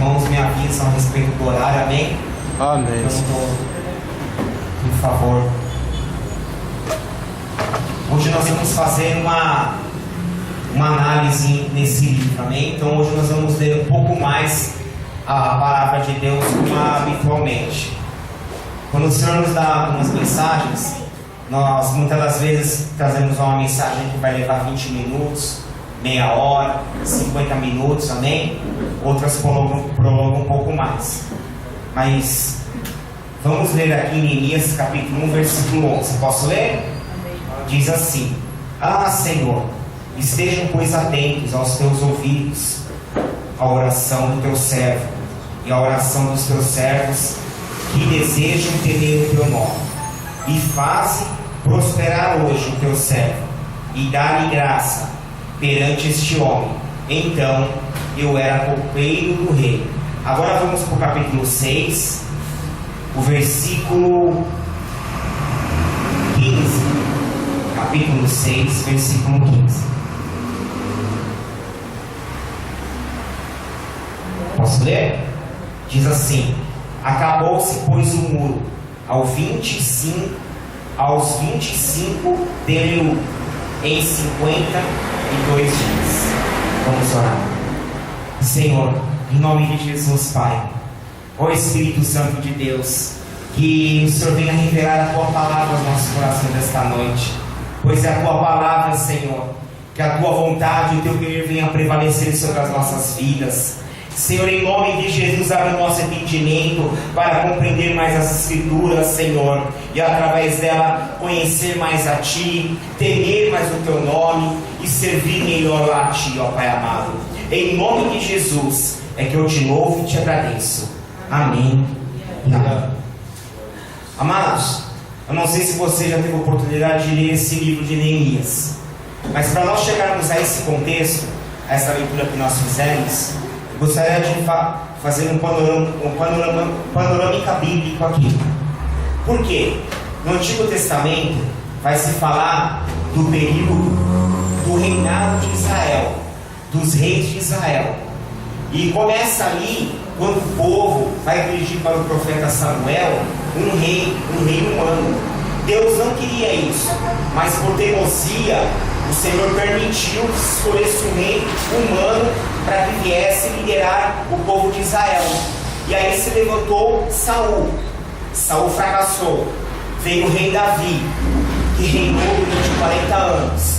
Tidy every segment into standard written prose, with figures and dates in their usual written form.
irmãos me avisam a respeito do horário, amém? Amém. Então, por favor. Hoje nós vamos fazer uma análise nesse livro, amém? Então hoje nós vamos ler um pouco mais a palavra de Deus como habitualmente. Quando o Senhor nos dá algumas mensagens, nós muitas das vezes trazemos uma mensagem que vai levar 20 minutos, meia hora, 50 minutos, amém? Outras prolongam um pouco mais. Mas vamos ler aqui em Neemias capítulo 1, versículo 11. Posso ler? Diz assim: Ah, Senhor, estejam pois atentos aos teus ouvidos, à oração do teu servo e à oração dos teus servos que desejam temer o teu nome, e faze prosperar hoje o teu servo, e dá-lhe graça perante este homem. Então eu era copeiro do rei. Agora vamos para o capítulo 6, o versículo 15. Capítulo 6, versículo 15. Posso ler? Diz assim: Acabou-se, pois, o muro aos 25 dele em 52 dias. Vamos orar. Senhor, em nome de Jesus, Pai, ó Espírito Santo de Deus, que o Senhor venha revelar a Tua palavra aos nossos corações nesta noite, pois é a Tua palavra, Senhor, que a Tua vontade e o Teu querer venha prevalecer sobre as nossas vidas. Senhor, em nome de Jesus, abre o nosso entendimento para compreender mais as Escrituras, Senhor, e através dela conhecer mais a Ti, temer mais o Teu nome e servir melhor a Ti, ó Pai amado. Em nome de Jesus é que eu te louvo e te agradeço. Amém. Amém. Amados, eu não sei se você já teve a oportunidade de ler esse livro de Neemias, mas para nós chegarmos a esse contexto, a essa leitura que nós fizemos, eu gostaria de fazer um panorâmica bíblico aqui. Por quê? No Antigo Testamento vai se falar do período do reinado de Israel, dos reis de Israel. E começa ali quando o povo vai dirigir para o profeta Samuel um rei humano. Deus não queria isso, mas por teimosia o Senhor permitiu que se escolhesse um rei humano para que viesse liderar o povo de Israel. E aí se levantou Saul. Saul fracassou. Veio o rei Davi, que reinou durante 40 anos.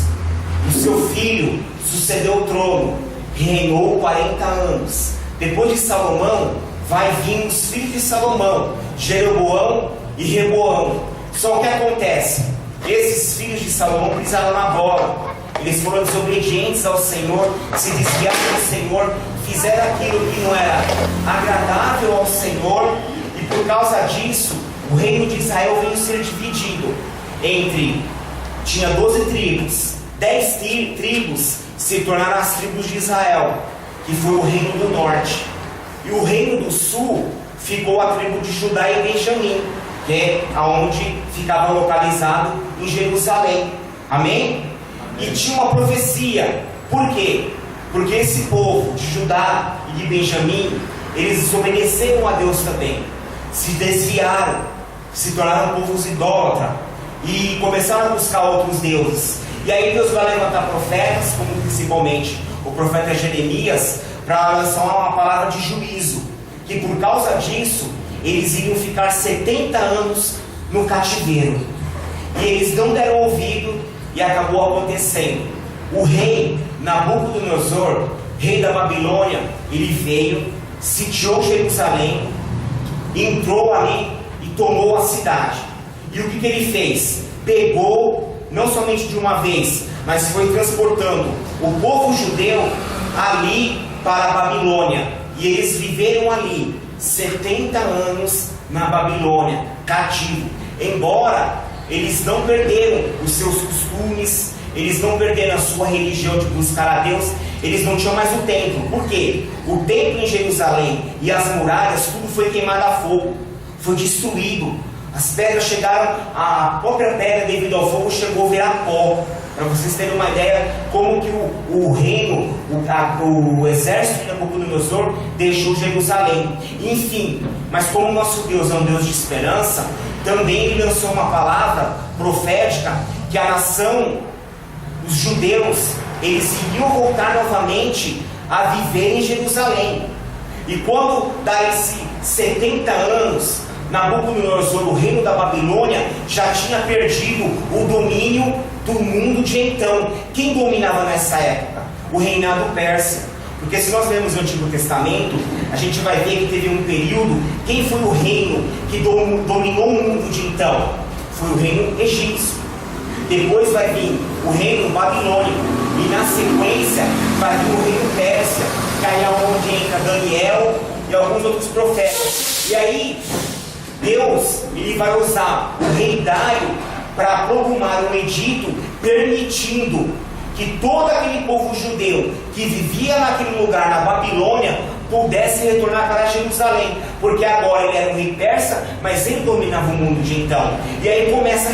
O seu filho sucedeu o trono, reinou 40 anos. Depois de Salomão, vai vir os filhos de Salomão, Jeroboão e Reboão. Só o que acontece? Esses filhos de Salomão pisaram na bola. Eles foram desobedientes ao Senhor, se desviaram do Senhor, fizeram aquilo que não era agradável ao Senhor, e por causa disso, o reino de Israel veio ser dividido tinha 12 tribos, 10 tribos se tornaram as tribos de Israel, que foi o reino do norte, e o reino do sul ficou a tribo de Judá e Benjamim, que é aonde ficava localizado em Jerusalém. Amém? E tinha uma profecia. Por quê? Porque esse povo de Judá e de Benjamim, eles desobedeceram a Deus também, se desviaram, se tornaram povos idólatras e começaram a buscar outros deuses. E aí Deus vai levantar profetas, como principalmente o profeta Jeremias, para lançar uma palavra de juízo, que por causa disso eles iriam ficar 70 anos no cativeiro. E eles não deram ouvido, e acabou acontecendo. O rei Nabucodonosor, rei da Babilônia, ele veio, sitiou Jerusalém, entrou ali e tomou a cidade. E o que ele fez? Pegou, não somente de uma vez, mas foi transportando o povo judeu ali para a Babilônia. E eles viveram ali 70 anos na Babilônia, cativo. Embora eles não perderam os seus costumes, eles não perderam a sua religião de buscar a Deus, eles não tinham mais o templo. Por quê? O templo em Jerusalém e as muralhas, tudo foi queimado a fogo, foi destruído. As pedras chegaram, a própria pedra devido ao fogo chegou a virar pó. Para vocês terem uma ideia como que o reino, o exército de Nabucodonosor deixou Jerusalém. Enfim, mas como o nosso Deus é um Deus de esperança, também Ele lançou uma palavra profética que a nação, os judeus, eles iriam voltar novamente a viver em Jerusalém. E quando dá esses 70 anos, Nabucodonosor, o reino da Babilônia, já tinha perdido o domínio do mundo de então. Quem dominava nessa época? O reinado persa. Porque se nós lemos o Antigo Testamento, a gente vai ver que teve um período. Quem foi o reino que dominou o mundo de então? Foi o reino egípcio. Depois vai vir o reino babilônico. E na sequência vai vir o reino persa, que aí é onde entra Daniel e alguns outros profetas. E aí Deus, Ele vai usar o rei Dário para promulgar um edito permitindo que todo aquele povo judeu que vivia naquele lugar, na Babilônia, pudesse retornar para Jerusalém, porque agora ele era um rei persa, mas ele dominava o mundo de então. E aí começa a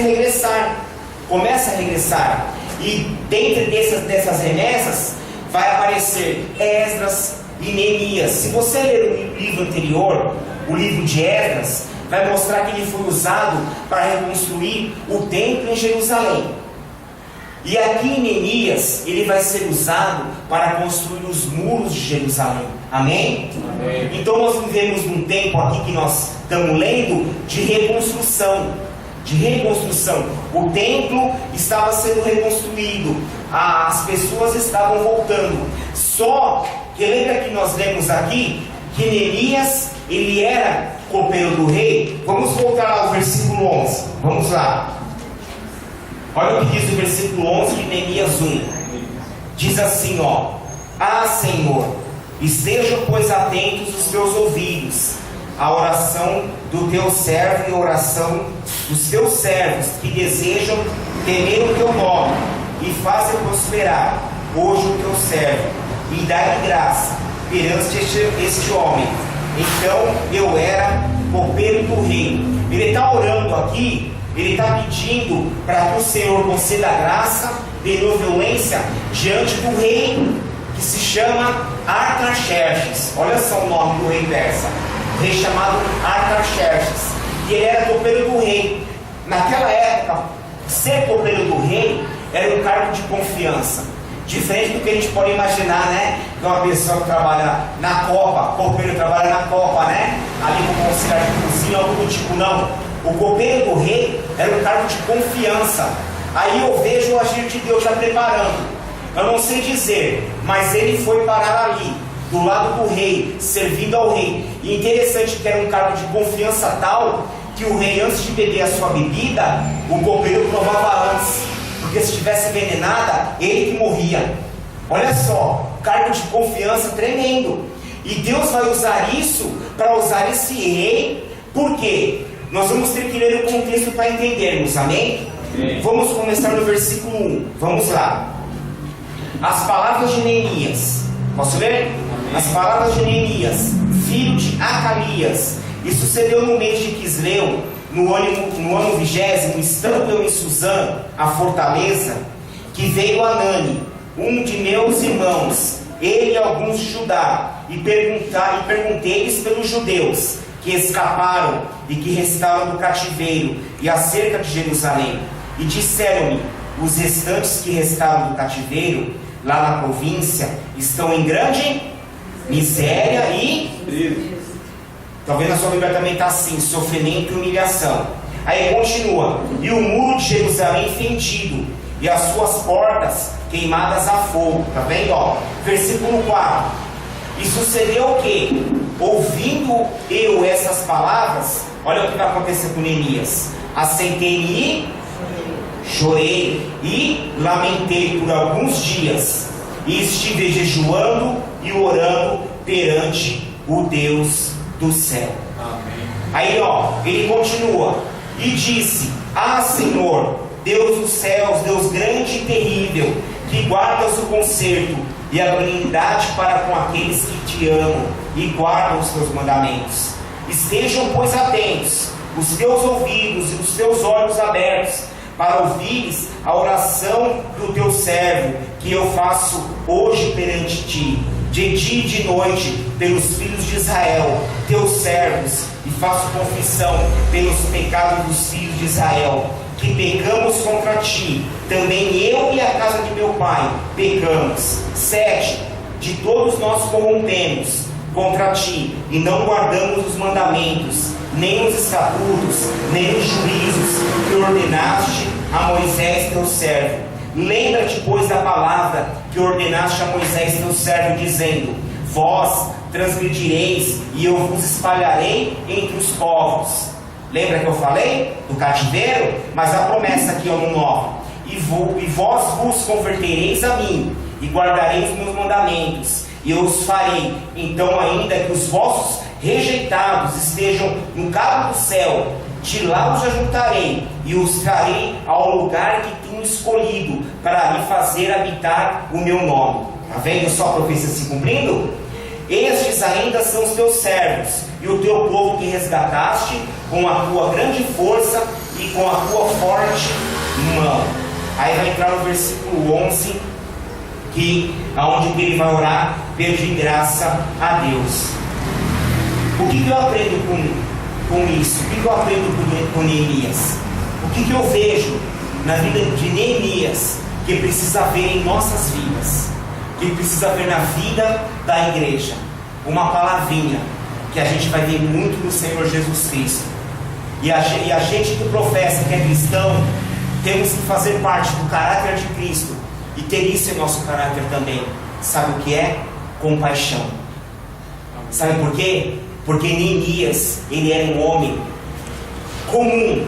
regressar, e dentro dessas remessas vai aparecer Esdras e Neemias. Se você ler o livro anterior, o livro de Esdras, vai mostrar que ele foi usado para reconstruir o templo em Jerusalém. E aqui em Neemias, ele vai ser usado para construir os muros de Jerusalém. Amém? Amém. Então nós vivemos num tempo aqui que nós estamos lendo de reconstrução. O templo estava sendo reconstruído, as pessoas estavam voltando. Só que lembra que nós lemos aqui que Neemias, ele era copeiro do rei. Vamos voltar lá ao versículo 11. Vamos lá. Olha o que diz o versículo 11 de Neemias 1. Diz assim, ó: Ah, Senhor, estejam, pois, atentos os teus ouvidos à oração do teu servo e à oração dos teus servos que desejam temer o teu nome, e faça prosperar hoje o teu servo, e dai graça perante este homem. Então eu era copeiro do rei. Ele está orando aqui, ele está pedindo para que o Senhor conceda graça, benevolência diante do rei, que se chama Artaxerxes. Olha só o nome do rei persa, o rei chamado Artaxerxes. E ele era copeiro do rei. Naquela época, ser copeiro do rei era um cargo de confiança, diferente do que a gente pode imaginar, né? De uma pessoa que trabalha na copa, copeiro trabalha na copa, né? Ali como auxiliar de cozinha, algo do tipo. Não, o copeiro do rei era um cargo de confiança. Aí eu vejo o agir de Deus já preparando. Eu não sei dizer, mas ele foi parar ali, do lado do rei, servindo ao rei. E interessante que era um cargo de confiança tal que o rei, antes de beber a sua bebida, o copeiro provava antes, porque se estivesse envenenada, ele que morria. Olha só, cargo de confiança tremendo. E Deus vai usar isso para usar esse rei. Por quê? Nós vamos ter que ler o contexto para entendermos, amém? Vamos começar no versículo 1. Vamos lá. As palavras de Neemias. Posso ler? As palavras de Neemias, filho de Acalias. E sucedeu no mês de Quisleu, no ano 20, estando eu em Suzã, a fortaleza, que veio Anani, um de meus irmãos, ele e alguns de Judá, e perguntei-lhes pelos judeus que escaparam e que restaram do cativeiro e acerca de Jerusalém. E disseram-me: os restantes que restaram do cativeiro, lá na província, estão em grande miséria e... Talvez na sua Bíblia também está assim: sofrimento e humilhação. Aí continua: e o muro de Jerusalém fendido, e as suas portas queimadas a fogo. Está vendo? Ó, versículo 4. E sucedeu o quê? Ouvindo eu essas palavras, olha o que vai acontecer com Neemias: assentei-me e chorei e lamentei por alguns dias, e estive jejuando e orando perante o Deus do céu. Amém. Aí ó, ele continua e disse: Ah, Senhor, Deus dos céus, Deus grande e terrível, que guardas o conserto e a benignidade para com aqueles que te amam e guardam os teus mandamentos. Estejam, pois, atentos os teus ouvidos e os teus olhos abertos, para ouvires a oração do teu servo, que eu faço hoje perante ti, de dia e de noite, pelos filhos de Israel, teus servos, e faço confissão pelos pecados dos filhos de Israel, que pecamos contra ti, também eu e a casa de meu pai pecamos. 7. De todos nós corrompemos contra ti, e não guardamos os mandamentos, nem os estatutos, nem os juízos que ordenaste a Moisés teu servo. Lembra-te, pois, da palavra que ordenaste a Moisés teu servo, dizendo: vós transgredireis, e eu vos espalharei entre os povos. Lembra que eu falei do cativeiro? Mas a promessa aqui é no 9: e vós vos convertereis a mim, e guardareis os meus mandamentos, e eu os farei, então ainda que os vossos rejeitados estejam no cabo do céu, de lá os ajuntarei, e os trarei ao lugar que tenho escolhido, para lhe fazer habitar o meu nome. Está vendo só a profecia se cumprindo? Estes ainda são os teus servos, e o teu povo que resgataste com a tua grande força e com a tua forte mão. Aí vai entrar no versículo 11, onde ele vai orar, pedir graça a Deus. O que eu aprendo com isso? O que eu aprendo com Neemias? O que eu vejo na vida de Neemias que precisa ver em nossas vidas, que precisa ver na vida da igreja? Uma palavrinha que a gente vai ver muito no Senhor Jesus Cristo. E a gente que professa que é cristão, temos que fazer parte do caráter de Cristo e ter isso em nosso caráter também. Sabe o que é? Compaixão. Sabe por quê? Porque Neemias, ele era um homem comum,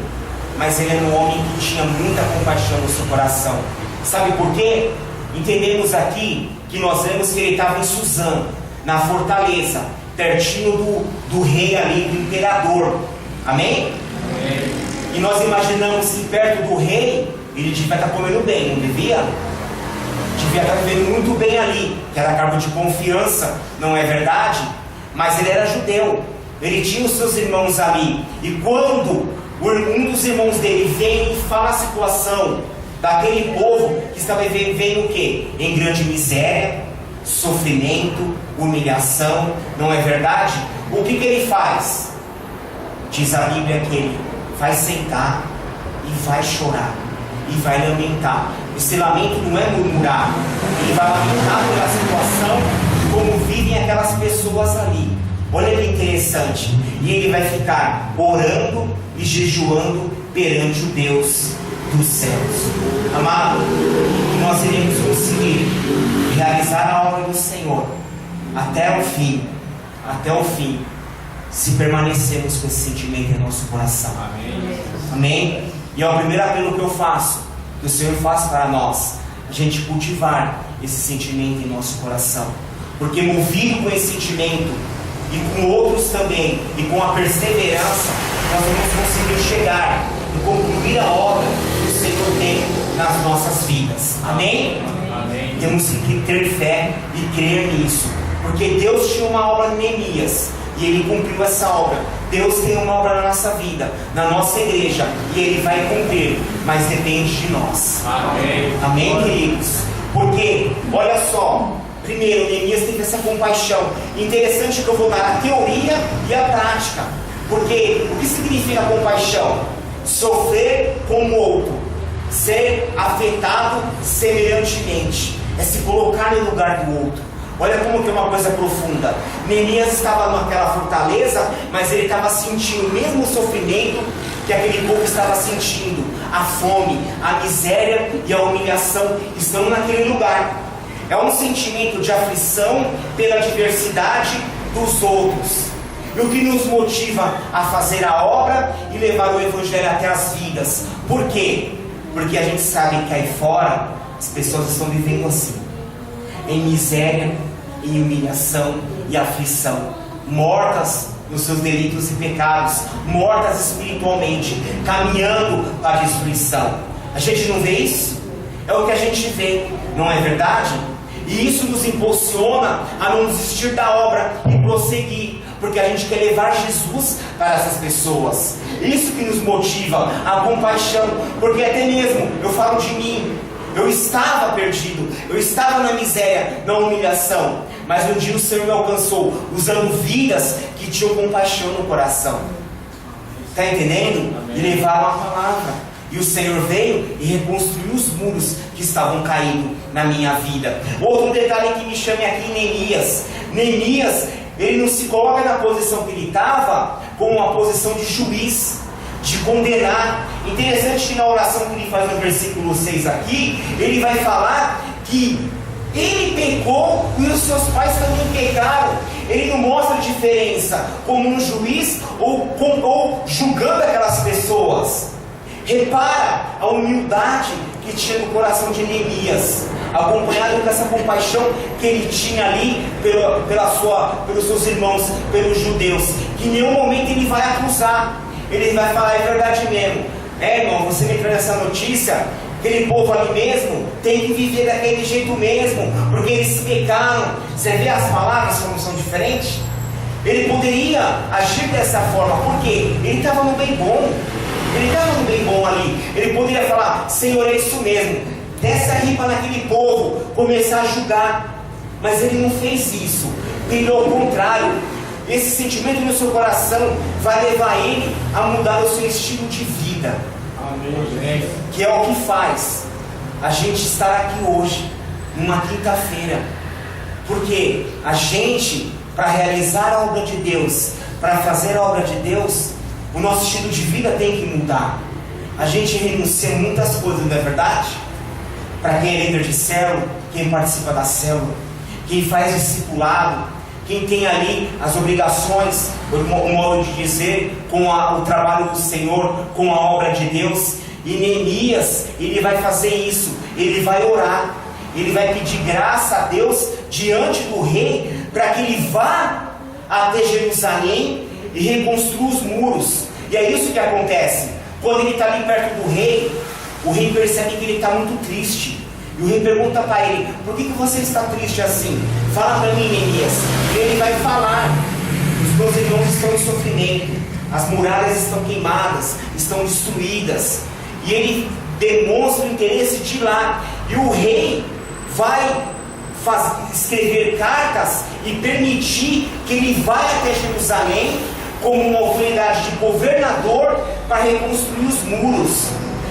mas ele era um homem que tinha muita compaixão no seu coração. Sabe por quê? Entendemos aqui que nós vemos que ele estava em Suzã, na fortaleza, pertinho do rei ali, do imperador. Amém? Amém. E nós imaginamos que perto do rei, ele devia estar comendo bem, não devia? Devia estar vivendo muito bem ali, que era cargo de confiança, não é verdade? Mas ele era judeu, ele tinha os seus irmãos ali, e quando um dos irmãos dele vem e fala a situação daquele povo que estava vivendo o quê? Em grande miséria, sofrimento, humilhação, não é verdade? O que ele faz? Diz a Bíblia que ele vai sentar e vai chorar, e vai lamentar. Esse lamento não é murmurar, ele vai lamentar pela situação, como vivem aquelas pessoas ali. Olha que interessante. E ele vai ficar orando e jejuando perante o Deus dos céus. Amado, nós iremos conseguir realizar a obra do Senhor até o fim, se permanecermos com esse sentimento em nosso coração. Amém? Amém? E é o primeiro apelo que eu faço, que o Senhor faz para nós, a gente cultivar esse sentimento em nosso coração. Porque movido com esse sentimento, e com outros também, e com a perseverança, nós vamos conseguir chegar e concluir a obra que o Senhor tem nas nossas vidas. Amém? Amém. Temos que ter fé e crer nisso, porque Deus tinha uma obra em Neemias, e Ele cumpriu essa obra. Deus tem uma obra na nossa vida, na nossa igreja, e Ele vai cumprir, mas depende de nós. Amém. Amém, queridos? Porque, olha só, primeiro, Neemias teve essa compaixão. Interessante que eu vou dar a teoria e a prática. Porque o que significa compaixão? Sofrer como o outro, ser afetado semelhantemente, é se colocar no lugar do outro. Olha como que é uma coisa profunda. Neemias estava naquela fortaleza, mas ele estava sentindo o mesmo sofrimento que aquele povo estava sentindo. A fome, a miséria e a humilhação estão naquele lugar. É um sentimento de aflição pela diversidade dos outros. E o que nos motiva a fazer a obra e levar o Evangelho até as vidas? Por quê? Porque a gente sabe que aí fora as pessoas estão vivendo assim, em miséria, em humilhação e aflição, mortas nos seus delitos e pecados, mortas espiritualmente, caminhando para a destruição. A gente não vê isso? É o que a gente vê, não é verdade? E isso nos impulsiona a não desistir da obra e prosseguir, porque a gente quer levar Jesus para essas pessoas. Isso que nos motiva, a compaixão, porque até mesmo, eu falo de mim, eu estava perdido, eu estava na miséria, na humilhação, mas um dia o Senhor me alcançou, usando vidas que tinham compaixão no coração. Está entendendo? E levaram a palavra. E o Senhor veio e reconstruiu os muros que estavam caídos na minha vida. Outro detalhe que me chama aqui em Neemias. Neemias, ele não se coloca na posição que ele estava como uma posição de juiz, de condenar. Interessante que na oração que ele faz no versículo 6 aqui, ele vai falar que ele pecou e os seus pais também pecaram. Ele não mostra diferença como um juiz ou julgando aquelas pessoas. Repara a humildade que tinha no coração de Neemias, acompanhado com essa compaixão que ele tinha ali pelos seus irmãos, pelos judeus, que em nenhum momento ele vai acusar. Ele vai falar: é verdade mesmo, irmão, você me traz essa notícia, aquele povo ali mesmo tem que viver daquele jeito mesmo, porque eles pecaram. Você vê as palavras como são diferentes? Ele poderia agir dessa forma, porque ele estava no bem bom. Ele estava no bem bom ali. Ele poderia falar: Senhor, é isso mesmo, desce a ripa naquele povo, começar a julgar. Mas ele não fez isso. Ele, ao contrário, esse sentimento no seu coração vai levar ele a mudar o seu estilo de vida. Amém. Que é o que faz a gente estar aqui hoje, numa quinta-feira. Porque a gente, para realizar a obra de Deus, para fazer a obra de Deus, o nosso estilo de vida tem que mudar. A gente renuncia a muitas coisas, não é verdade? Para quem é líder de célula, quem participa da célula, quem faz discipulado, quem tem ali as obrigações, o modo de dizer, com o trabalho do Senhor, com a obra de Deus. E Neemias, ele vai fazer isso, ele vai orar, ele vai pedir graça a Deus diante do rei, para que ele vá até Jerusalém e reconstrua os muros. E é isso que acontece. Quando ele está ali perto do rei, o rei percebe que ele está muito triste. E o rei pergunta para ele: por que você está triste assim? Fala para mim, Neemias. E ele vai falar: os meus irmãos estão em sofrimento, as muralhas estão queimadas, estão destruídas. E ele demonstra o interesse de ir lá. E o rei vai escrever cartas e permitir que ele vá até Jerusalém como uma autoridade de governador para reconstruir os muros.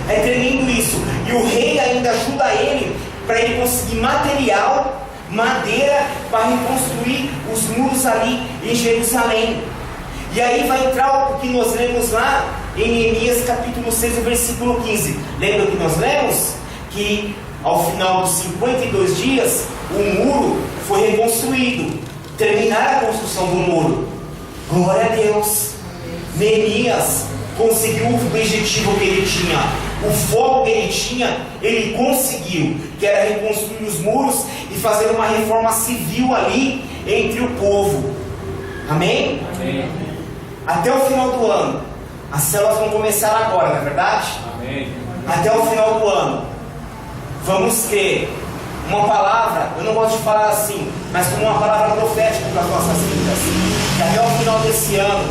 É tremendo isso. E o rei ainda ajuda ele para ele conseguir material, madeira, para reconstruir os muros ali em Jerusalém. E aí vai entrar o que nós lemos lá em Neemias capítulo 6, o versículo 15. Lembra que nós lemos? Que ao final dos 52 dias o muro foi reconstruído. Terminaram a construção do muro. Glória a Deus. Neemias conseguiu o objetivo que ele tinha, o foco que ele tinha, ele conseguiu, que era reconstruir os muros e fazer uma reforma civil ali entre o povo. Amém? Amém. Até o final do ano, as células vão começar agora, não é verdade? Amém. Até o final do ano, vamos ter uma palavra, eu não gosto de falar assim, mas como uma palavra profética para as nossas vidas. Que até o final desse ano,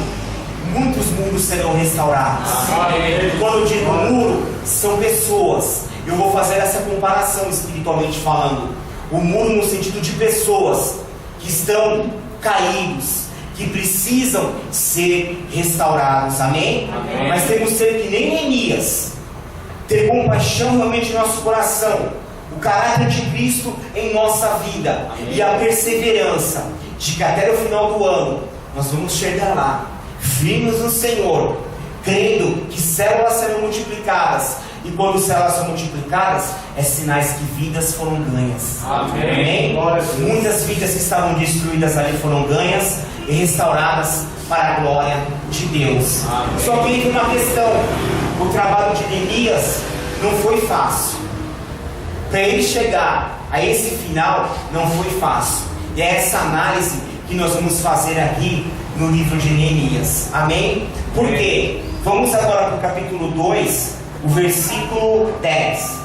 muitos muros serão restaurados. Amém. Quando eu digo muro, são pessoas. Eu vou fazer essa comparação espiritualmente falando. O muro no sentido de pessoas que estão caídos, que precisam ser restaurados. Amém? Amém. Mas temos que ser que nem Neemias, ter compaixão realmente no nosso coração, o caráter de Cristo em nossa vida. Amém. E a perseverança de que até o final do ano nós vamos chegar lá, firmes no Senhor, crendo que células serão multiplicadas. E quando células são multiplicadas, é sinais que vidas foram ganhas. Amém? Amém? Muitas vidas que estavam destruídas ali foram ganhas e restauradas para a glória de Deus. Amém. Só que tem uma questão: o trabalho de Neemias não foi fácil. Para ele chegar a esse final, não foi fácil. E é essa análise que nós vamos fazer aqui no livro de Neemias. Amém? Por quê? Vamos agora para o capítulo 2, o versículo 10.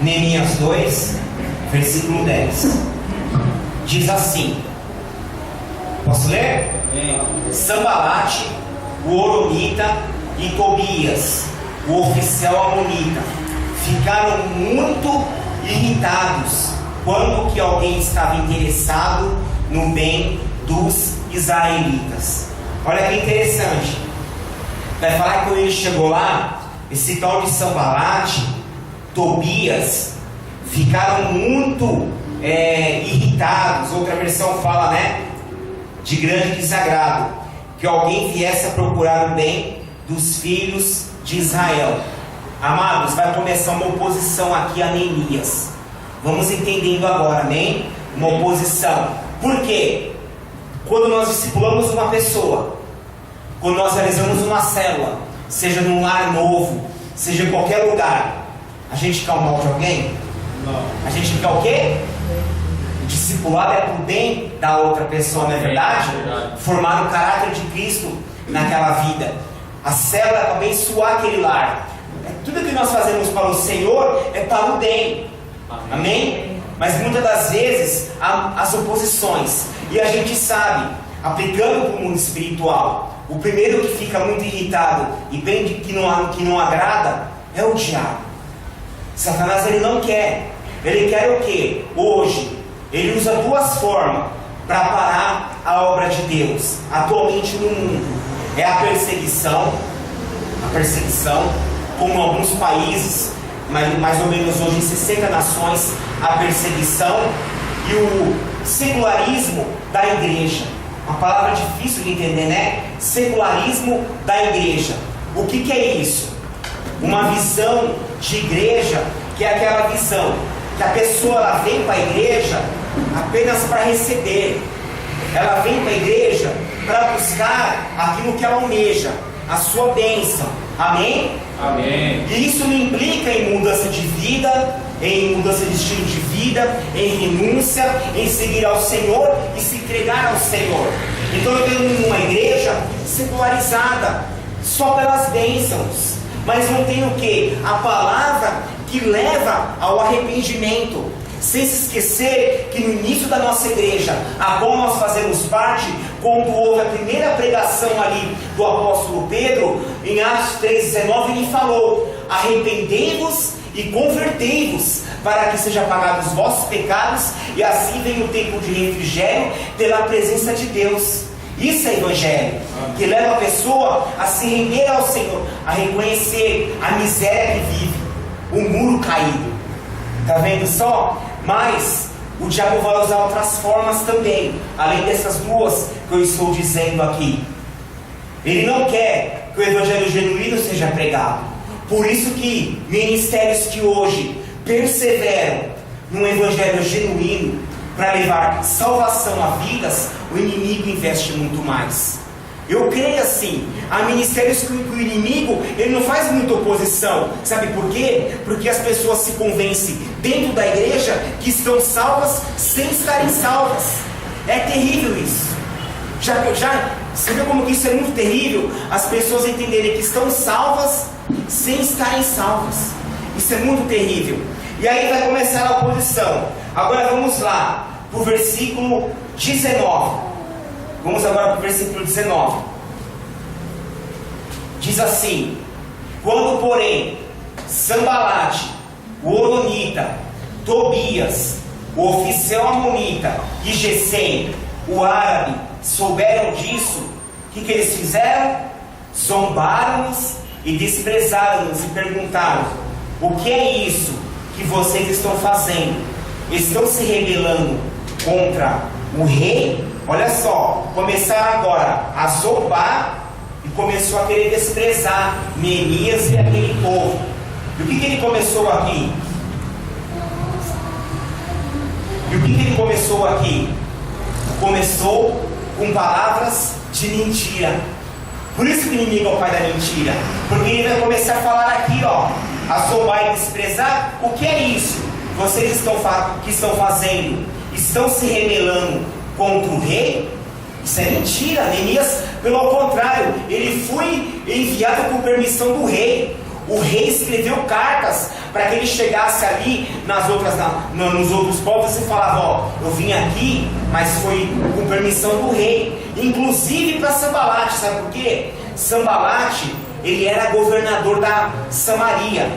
Neemias 2, versículo 10. Diz assim: posso ler? Sambalate, o Horonita, e Tobias, o oficial amonita, ficaram muito irritados quando que alguém estava interessado no bem dos israelitas. Olha que interessante. Vai falar que quando ele chegou lá, esse tal de Sambalate, Tobias, ficaram muito irritados. Outra versão fala, de grande desagrado, que alguém viesse a procurar o bem dos filhos de Israel. Amados, vai começar uma oposição aqui a Neemias. Vamos entendendo agora, amém? Uma oposição. Por quê? Quando nós discipulamos uma pessoa, quando nós realizamos uma célula, seja num lar novo, seja em qualquer lugar, a gente quer o mal de alguém? Não. A gente quer o quê? Discipulado é pro bem da outra pessoa, não é verdade? Formar o caráter de Cristo naquela vida. A célula é para abençoar aquele lar. Tudo que nós fazemos para o Senhor é para o bem. Amém? Mas muitas das vezes há as oposições. E a gente sabe, aplicando para o mundo espiritual, o primeiro que fica muito irritado e bem que não agrada é o diabo. Satanás, ele não quer. Ele quer o quê? Hoje ele usa duas formas para parar a obra de Deus atualmente no mundo. É a perseguição, como em alguns países, mais ou menos hoje em 60 nações, a perseguição, e o secularismo da igreja. Uma palavra difícil de entender, Secularismo da igreja. O que é isso? Uma visão de igreja, que é aquela visão que a pessoa ela vem para a igreja apenas para receber. Ela vem para a igreja para buscar aquilo que ela almeja, a sua bênção. Amém? Amém. E isso não implica em mudança de vida, em mudança de estilo de vida, em renúncia, em seguir ao Senhor e se entregar ao Senhor. Então eu tenho uma igreja secularizada, só pelas bênçãos, mas não tem o que? A palavra que leva ao arrependimento. Sem se esquecer que no início da nossa igreja, a qual nós fazemos parte, quando houve a primeira pregação ali do apóstolo Pedro, em Atos 3,19, ele falou: arrependei-vos e convertei-vos, para que sejam apagados os vossos pecados, e assim venha o tempo de refrigério pela presença de Deus. Isso é evangelho, que leva a pessoa a se render ao Senhor, a reconhecer a miséria que vive, o muro caído. Está vendo só? Mas o diabo vai usar outras formas também, além dessas duas que eu estou dizendo aqui. Ele não quer que o evangelho genuíno seja pregado. Por isso que ministérios que hoje perseveram num evangelho genuíno para levar salvação a vidas, o inimigo investe muito mais. Eu creio assim, há ministérios que o inimigo ele não faz muita oposição. Sabe por quê? Porque as pessoas se convencem dentro da igreja que estão salvas sem estarem salvas. É terrível isso. Você vê como que isso é muito terrível? As pessoas entenderem que estão salvas sem estarem salvas. Isso é muito terrível. E aí vai começar a oposição. Agora vamos lá para o versículo 19. Vamos agora para o versículo 19. Diz assim: quando porém Sambalate, o Horonita, Tobias, o oficial amonita, e Gesem, o árabe, souberam disso, o que eles fizeram? Zombaram-nos e desprezaram-nos e perguntaram: o que é isso que vocês estão fazendo? Estão se rebelando contra o rei? Olha só, começaram agora a zombar e começou a querer desprezar Neemias e aquele povo. E o que ele começou aqui? Começou com palavras de mentira. Por isso que o inimigo é o pai da mentira. Porque ele vai começar a falar aqui, a zombar e desprezar. O que é isso? Vocês estão fazendo? Estão se rebelando contra o rei? Isso é mentira. Neemias, pelo contrário, ele foi enviado com permissão do rei. O rei escreveu cartas para que ele chegasse ali nos outros povos e falava: ó, eu vim aqui, mas foi com permissão do rei. Inclusive para Sambalate, sabe por quê? Sambalate, ele era governador da Samaria,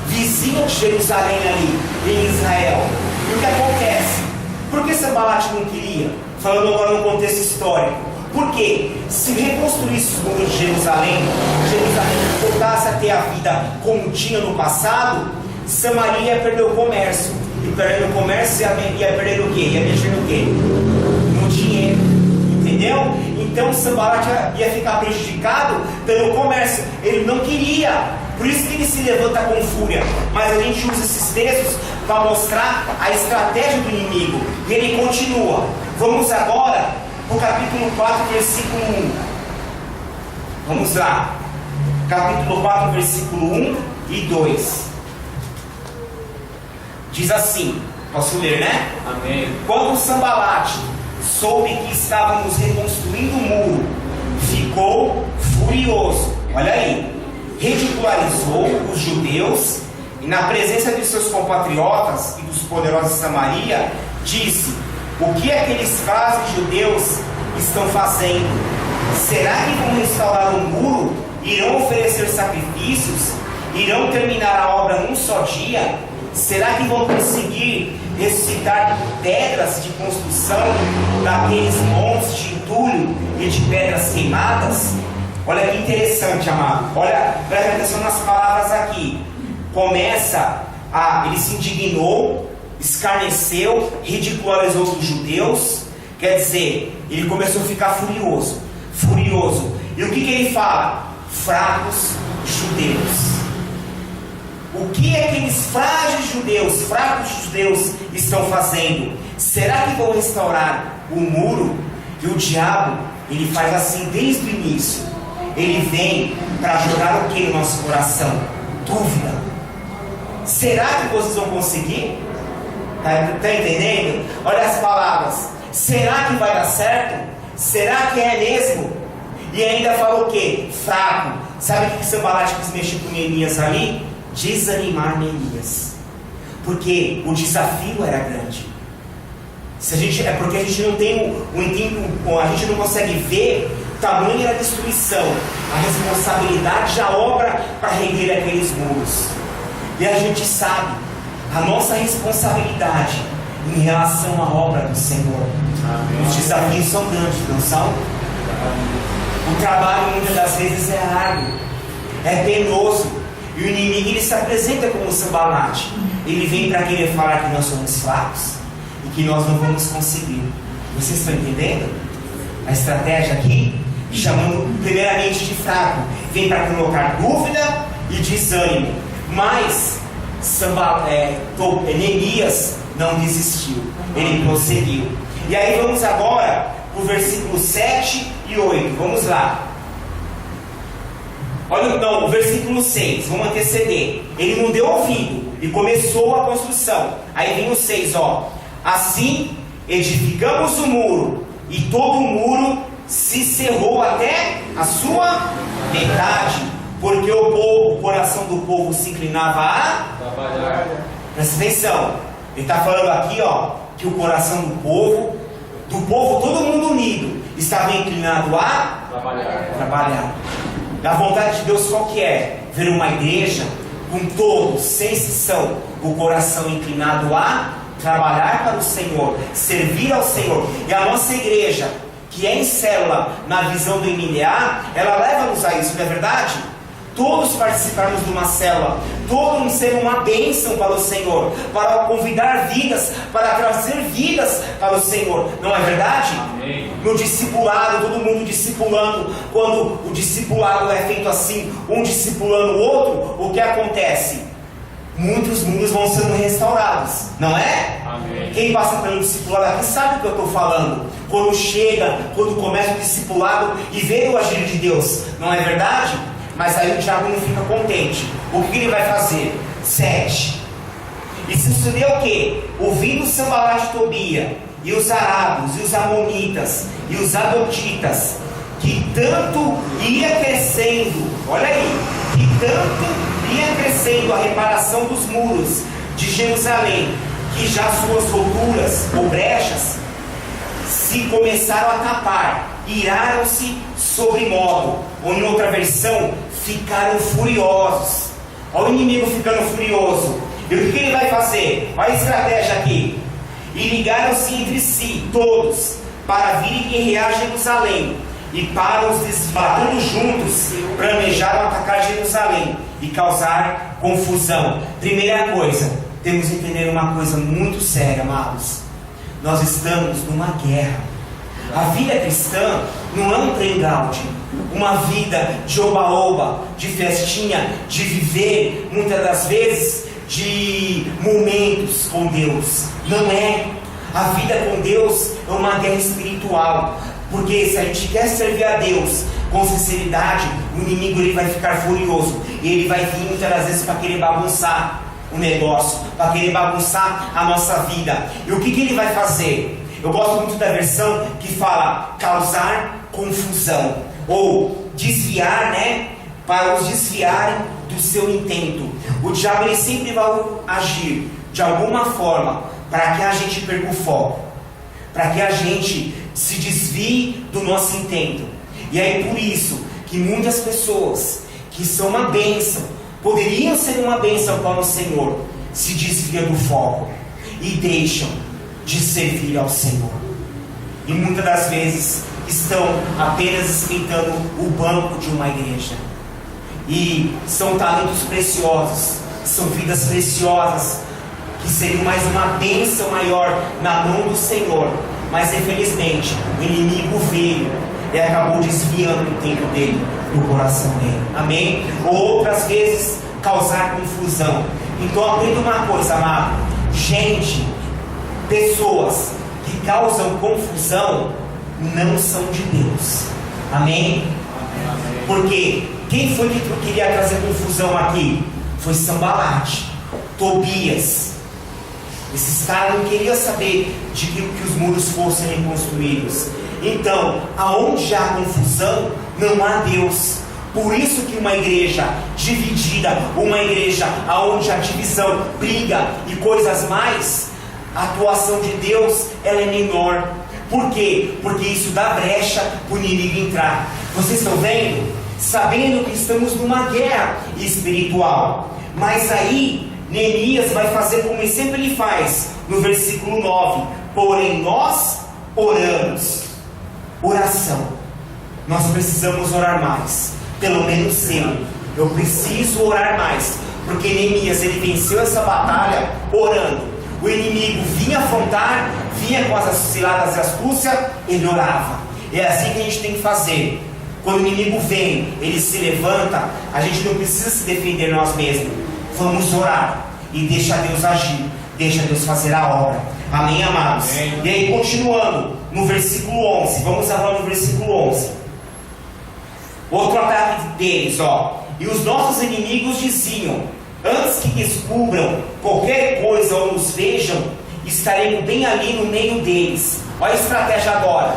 vizinho de Jerusalém ali, em Israel. E o que acontece? Por que Sambalate não queria? Falando agora no contexto histórico. Porque se reconstruísse os muros de Jerusalém voltasse a ter a vida como tinha no passado, Samaria ia perder o comércio. E perdendo o comércio ia perder o quê? Ia mexer no quê? No dinheiro. Entendeu? Então Sambalat ia ficar prejudicado pelo comércio. Ele não queria. Por isso que ele se levanta com fúria. Mas a gente usa esses textos para mostrar a estratégia do inimigo. E ele continua. Vamos agora para o capítulo 4, versículo 1. Vamos lá. Capítulo 4, versículo 1 e 2. Diz assim. Posso ler, né? Amém. Quando Sambalat soube que estávamos reconstruindo o muro, ficou furioso. Olha aí. Ridicularizou os judeus e, na presença de seus compatriotas e dos poderosos de Samaria, disse: o que aqueles frades judeus estão fazendo? Será que vão restaurar o muro? Irão oferecer sacrifícios? Irão terminar a obra num só dia? Será que vão conseguir ressuscitar pedras de construção daqueles montes de entulho e de pedras queimadas? Olha que interessante, amado. Olha, presta atenção nas palavras aqui. Ele se indignou, escarneceu, ridicularizou os judeus. Quer dizer, ele começou a ficar furioso. E o que ele fala? Fracos judeus. O que aqueles fracos judeus estão fazendo? Será que vão restaurar o muro? E o diabo, ele faz assim desde o início. Ele vem para jogar o que no nosso coração? Dúvida. Será que vocês vão conseguir? Está entendendo? Olha as palavras. Será que vai dar certo? Será que é mesmo? E ainda fala o que? Fraco. Sabe o que Sambalat quis mexer com Neemias ali? Desanimar Neemias. Porque o desafio era grande. É porque a gente não tem a gente não consegue ver tamanha destruição, a responsabilidade da obra para reerguer aqueles muros. E a gente sabe a nossa responsabilidade em relação à obra do Senhor. Amém. Os desafios são grandes, não são? O trabalho muitas das vezes é árduo, é penoso, e o inimigo ele se apresenta como Sambalat. Ele vem para querer falar que nós somos fracos e que nós não vamos conseguir. Vocês estão entendendo? A estratégia aqui, chamando primeiramente de fraco, vem para colocar dúvida e desânimo. Mas Neemias não desistiu, ele prosseguiu. E aí vamos agora para o versículo 7 e 8. Vamos lá. Olha então, o versículo 6, vamos anteceder. Ele não deu ouvido e começou a construção. Aí vem o 6, ó. Assim edificamos o muro, e todo o muro se cerrou até a sua metade, porque o coração do povo se inclinava a trabalhar. Presta atenção, ele está falando aqui, ó, que o coração do povo todo mundo unido, estava inclinado a trabalhar. A vontade de Deus qual que é? Ver uma igreja com todos, sem exceção, o coração inclinado a trabalhar para o Senhor, servir ao Senhor. E a nossa igreja, que é em célula, na visão do MDA, ela leva-nos a isso, não é verdade? Todos participarmos de uma célula, todos ser uma bênção para o Senhor, para convidar vidas, para trazer vidas para o Senhor, não é verdade? Amém. No discipulado, todo mundo discipulando. Quando o discipulado é feito assim, um discipulando o outro, o que acontece? Muitos mundos vão sendo restaurados, não é? Amém. Quem passa pelo discipulado aqui sabe o que eu estou falando. Quando começa o discipulado e vê o agir de Deus, não é verdade? Mas aí o diabo não fica contente. O que ele vai fazer? 7. E sucedeu o quê? Ouvindo Sambalat e Tobia, e os arábios, e os amonitas, e os adotitas, que tanto ia crescendo, olha aí, que tanto vinha crescendo a reparação dos muros de Jerusalém, que já suas rupturas ou brechas se começaram a tapar, iraram-se sobremodo, ou em outra versão, ficaram furiosos. Olha o inimigo ficando furioso. E o que ele vai fazer? Olha a estratégia aqui. E ligaram-se entre si, todos, para virem guerrear Jerusalém, e para os desviar, todos juntos, planejaram atacar Jerusalém e causar confusão. Primeira coisa, temos que entender uma coisa muito séria, amados. Nós estamos numa guerra. A vida cristã não é um playground, uma vida de oba-oba, de festinha, de viver, muitas das vezes, de momentos com Deus. Não é. A vida com Deus é uma guerra espiritual. Porque se a gente quer servir a Deus com sinceridade, o inimigo ele vai ficar furioso. E ele vai vir muitas das vezes para querer bagunçar o negócio, para querer bagunçar a nossa vida. E o que ele vai fazer? Eu gosto muito da versão que fala causar confusão, ou desviar, né? Para os desviarem do seu intento. O diabo ele sempre vai agir de alguma forma para que a gente perca o foco, para que a gente se desvie do nosso intento. E aí por isso que muitas pessoas que são uma bênção, poderiam ser uma bênção para o Senhor, se desviam do foco e deixam de servir ao Senhor. E muitas das vezes estão apenas esquentando o banco de uma igreja. E são talentos preciosos, são vidas preciosas, que seriam mais uma bênção maior na mão do Senhor. Mas infelizmente o inimigo veio e acabou desviando o tempo dele, do coração dele. Amém? Ou outras vezes causar confusão. Então aprenda uma coisa, amado. Gente, pessoas que causam confusão não são de Deus. Amém? Porque quem foi que queria trazer confusão aqui? Foi Sanbalate, Tobias. Esses caras não queriam saber de que os muros fossem reconstruídos. Então, aonde há confusão, não há Deus. Por isso que uma igreja dividida, uma igreja onde há divisão, briga e coisas mais, a atuação de Deus ela é menor. Por quê? Porque isso dá brecha para o inimigo entrar. Vocês estão vendo? Sabendo que estamos numa guerra espiritual. Mas aí Neemias vai fazer como ele sempre faz, no versículo 9: porém nós oramos. Oração. Nós precisamos orar mais. Pelo menos eu preciso orar mais, porque Neemias ele venceu essa batalha orando. O inimigo vinha afrontar, vinha com as ciladas e astúcias, ele orava. É assim que a gente tem que fazer. Quando o inimigo vem, ele se levanta, a gente não precisa se defender nós mesmos. Vamos orar e deixa Deus agir, deixa Deus fazer a obra. Amém, amados? Amém. E aí, continuando no versículo 11, vamos agora no versículo 11. Outro ataque deles, ó. E os nossos inimigos diziam: antes que descubram qualquer coisa ou nos vejam, estaremos bem ali no meio deles. Olha a estratégia agora: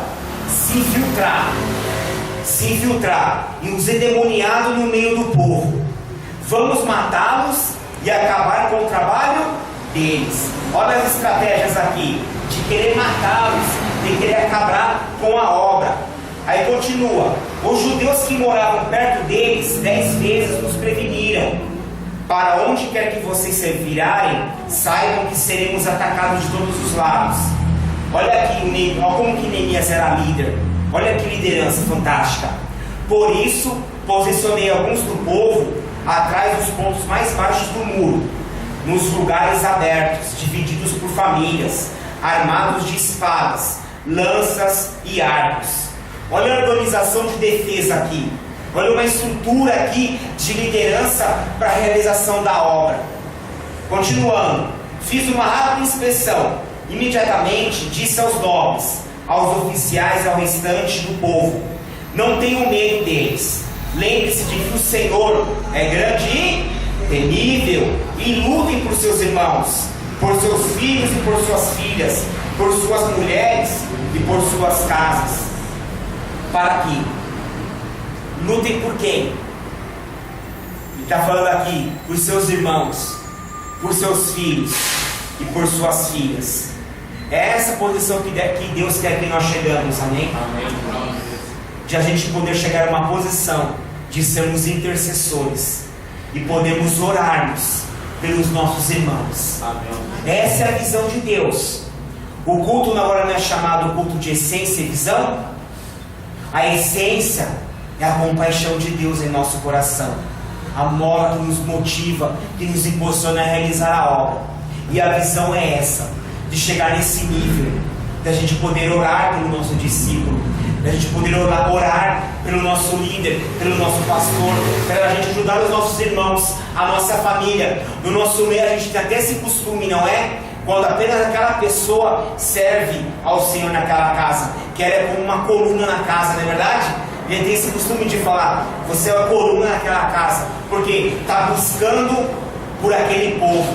se infiltrar e os endemoniados no meio do povo. Vamos matá-los e acabar com o trabalho deles. Olha as estratégias aqui, de querer matá-los, de querer acabar com a obra. Aí continua: os judeus que moravam perto deles 10 vezes nos preveniram: para onde quer que vocês se virarem, saibam que seremos atacados de todos os lados. Olha aqui, olha como que Neemias era líder. Olha que liderança fantástica. Por isso, posicionei alguns do povo atrás dos pontos mais baixos do muro, nos lugares abertos, divididos por famílias, armados de espadas, lanças e arcos. Olha a organização de defesa aqui. Olha uma estrutura aqui de liderança para a realização da obra. Continuando, fiz uma rápida inspeção. Imediatamente disse aos nobres, aos oficiais e ao restante do povo: não tenham medo deles. Lembre-se de que o Senhor é grande e temível, e lutem por seus irmãos, por seus filhos e por suas filhas, por suas mulheres e por suas casas. Para que lutem por quem? Ele está falando aqui por seus irmãos, por seus filhos e por suas filhas. É essa posição que Deus quer que nós chegamos, amém? Amém. De a gente poder chegar a uma posição de sermos intercessores e podermos orarmos pelos nossos irmãos. Amém. Essa é a visão de Deus. O culto agora não é chamado culto de essência e visão? A essência é a compaixão de Deus em nosso coração, a mola que nos motiva, que nos impulsiona a realizar a obra. E a visão é essa, de chegar nesse nível, da gente poder orar pelo nosso discípulo, da gente poder orar pelo nosso líder, pelo nosso pastor, para a gente ajudar os nossos irmãos, a nossa família. No nosso meio a gente tem até esse costume, não é? Quando apenas aquela pessoa serve ao Senhor naquela casa, que ela é como uma coluna na casa, não é verdade? A gente tem esse costume de falar, você é uma coluna naquela casa, porque está buscando por aquele povo.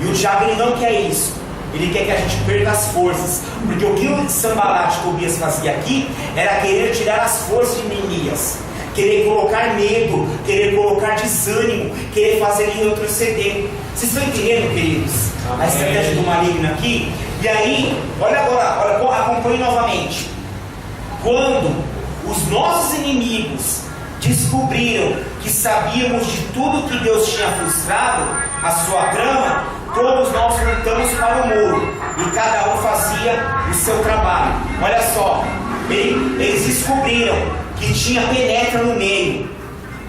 E o diabo ele não quer isso. Ele quer que a gente perca as forças, porque o que o Sanbalate Tobias fazia aqui era querer tirar as forças de Neemias, querer colocar medo, querer colocar desânimo, querer fazer ele retroceder. Vocês estão entendendo, queridos? A estratégia do maligno aqui. E aí, olha agora, olha, acompanhe novamente. Quando os nossos inimigos descobriram que sabíamos de tudo que Deus tinha frustrado a sua trama, todos nós voltamos para o muro e cada um fazia o seu trabalho. Olha só, eles descobriram que tinha penetra no meio,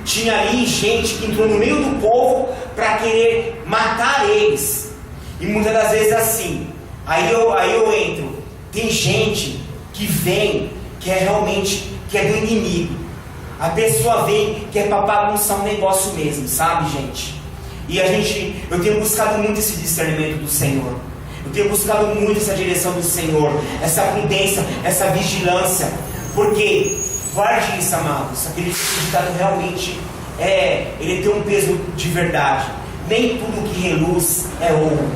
tinha ali gente que entrou no meio do povo para querer matar eles. E muitas das vezes assim, aí eu entro, tem gente que vem, que é realmente, que é do inimigo. A pessoa vem, que é para bagunçar um negócio mesmo, sabe, gente? E eu tenho buscado muito esse discernimento do Senhor. Eu tenho buscado muito essa direção do Senhor, essa prudência, essa vigilância. Porque, guarde isso, amados, aquele ditado realmente ele tem um peso de verdade. Nem tudo que reluz é ouro.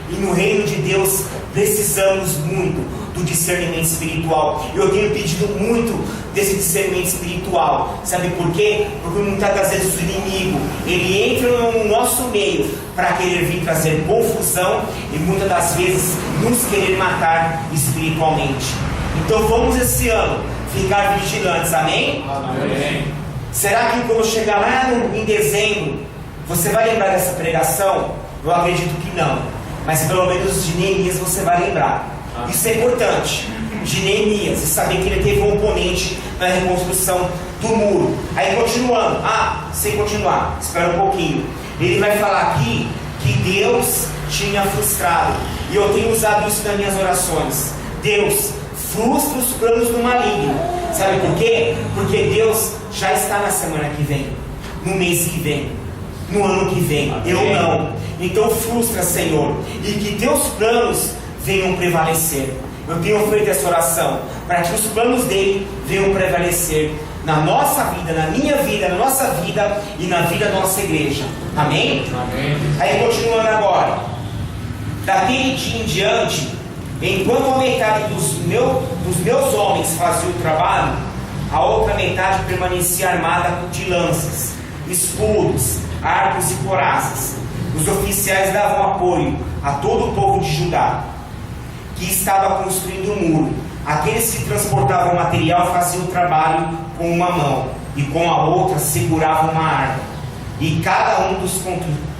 E no reino de Deus precisamos muito do discernimento espiritual. Eu tenho pedido muito desse discernimento espiritual. Sabe por quê? Porque muitas das vezes o inimigo ele entra no nosso meio para querer vir trazer confusão e muitas das vezes nos querer matar espiritualmente. Então vamos esse ano ficar vigilantes, amém? Amém. Será que quando chegar lá em dezembro você vai lembrar dessa pregação? Eu acredito que não, mas pelo menos de Neemias você vai lembrar. Isso é importante, de Neemias, e saber que ele teve um oponente na reconstrução do muro. Aí continuando, sem continuar, espera um pouquinho. Ele vai falar aqui que Deus tinha frustrado, e eu tenho usado isso nas minhas orações. Deus frustra os planos do maligno. Sabe por quê? Porque Deus já está na semana que vem, no mês que vem, no ano que vem. Amém. Eu não. Então frustra, Senhor, e que teus planos venham prevalecer. Eu tenho feito essa oração para que os planos dele venham prevalecer na nossa vida, na minha vida, na nossa vida e na vida da nossa igreja. Amém? Amém. Aí continuando agora. Daquele dia em diante, enquanto a metade dos meus homens fazia o trabalho, a outra metade permanecia armada de lanças, escudos, arcos e corazas. Os oficiais davam apoio a todo o povo de Judá, que estava construindo o muro. Aqueles que transportavam material faziam o trabalho com uma mão e com a outra seguravam uma arma. E cada um dos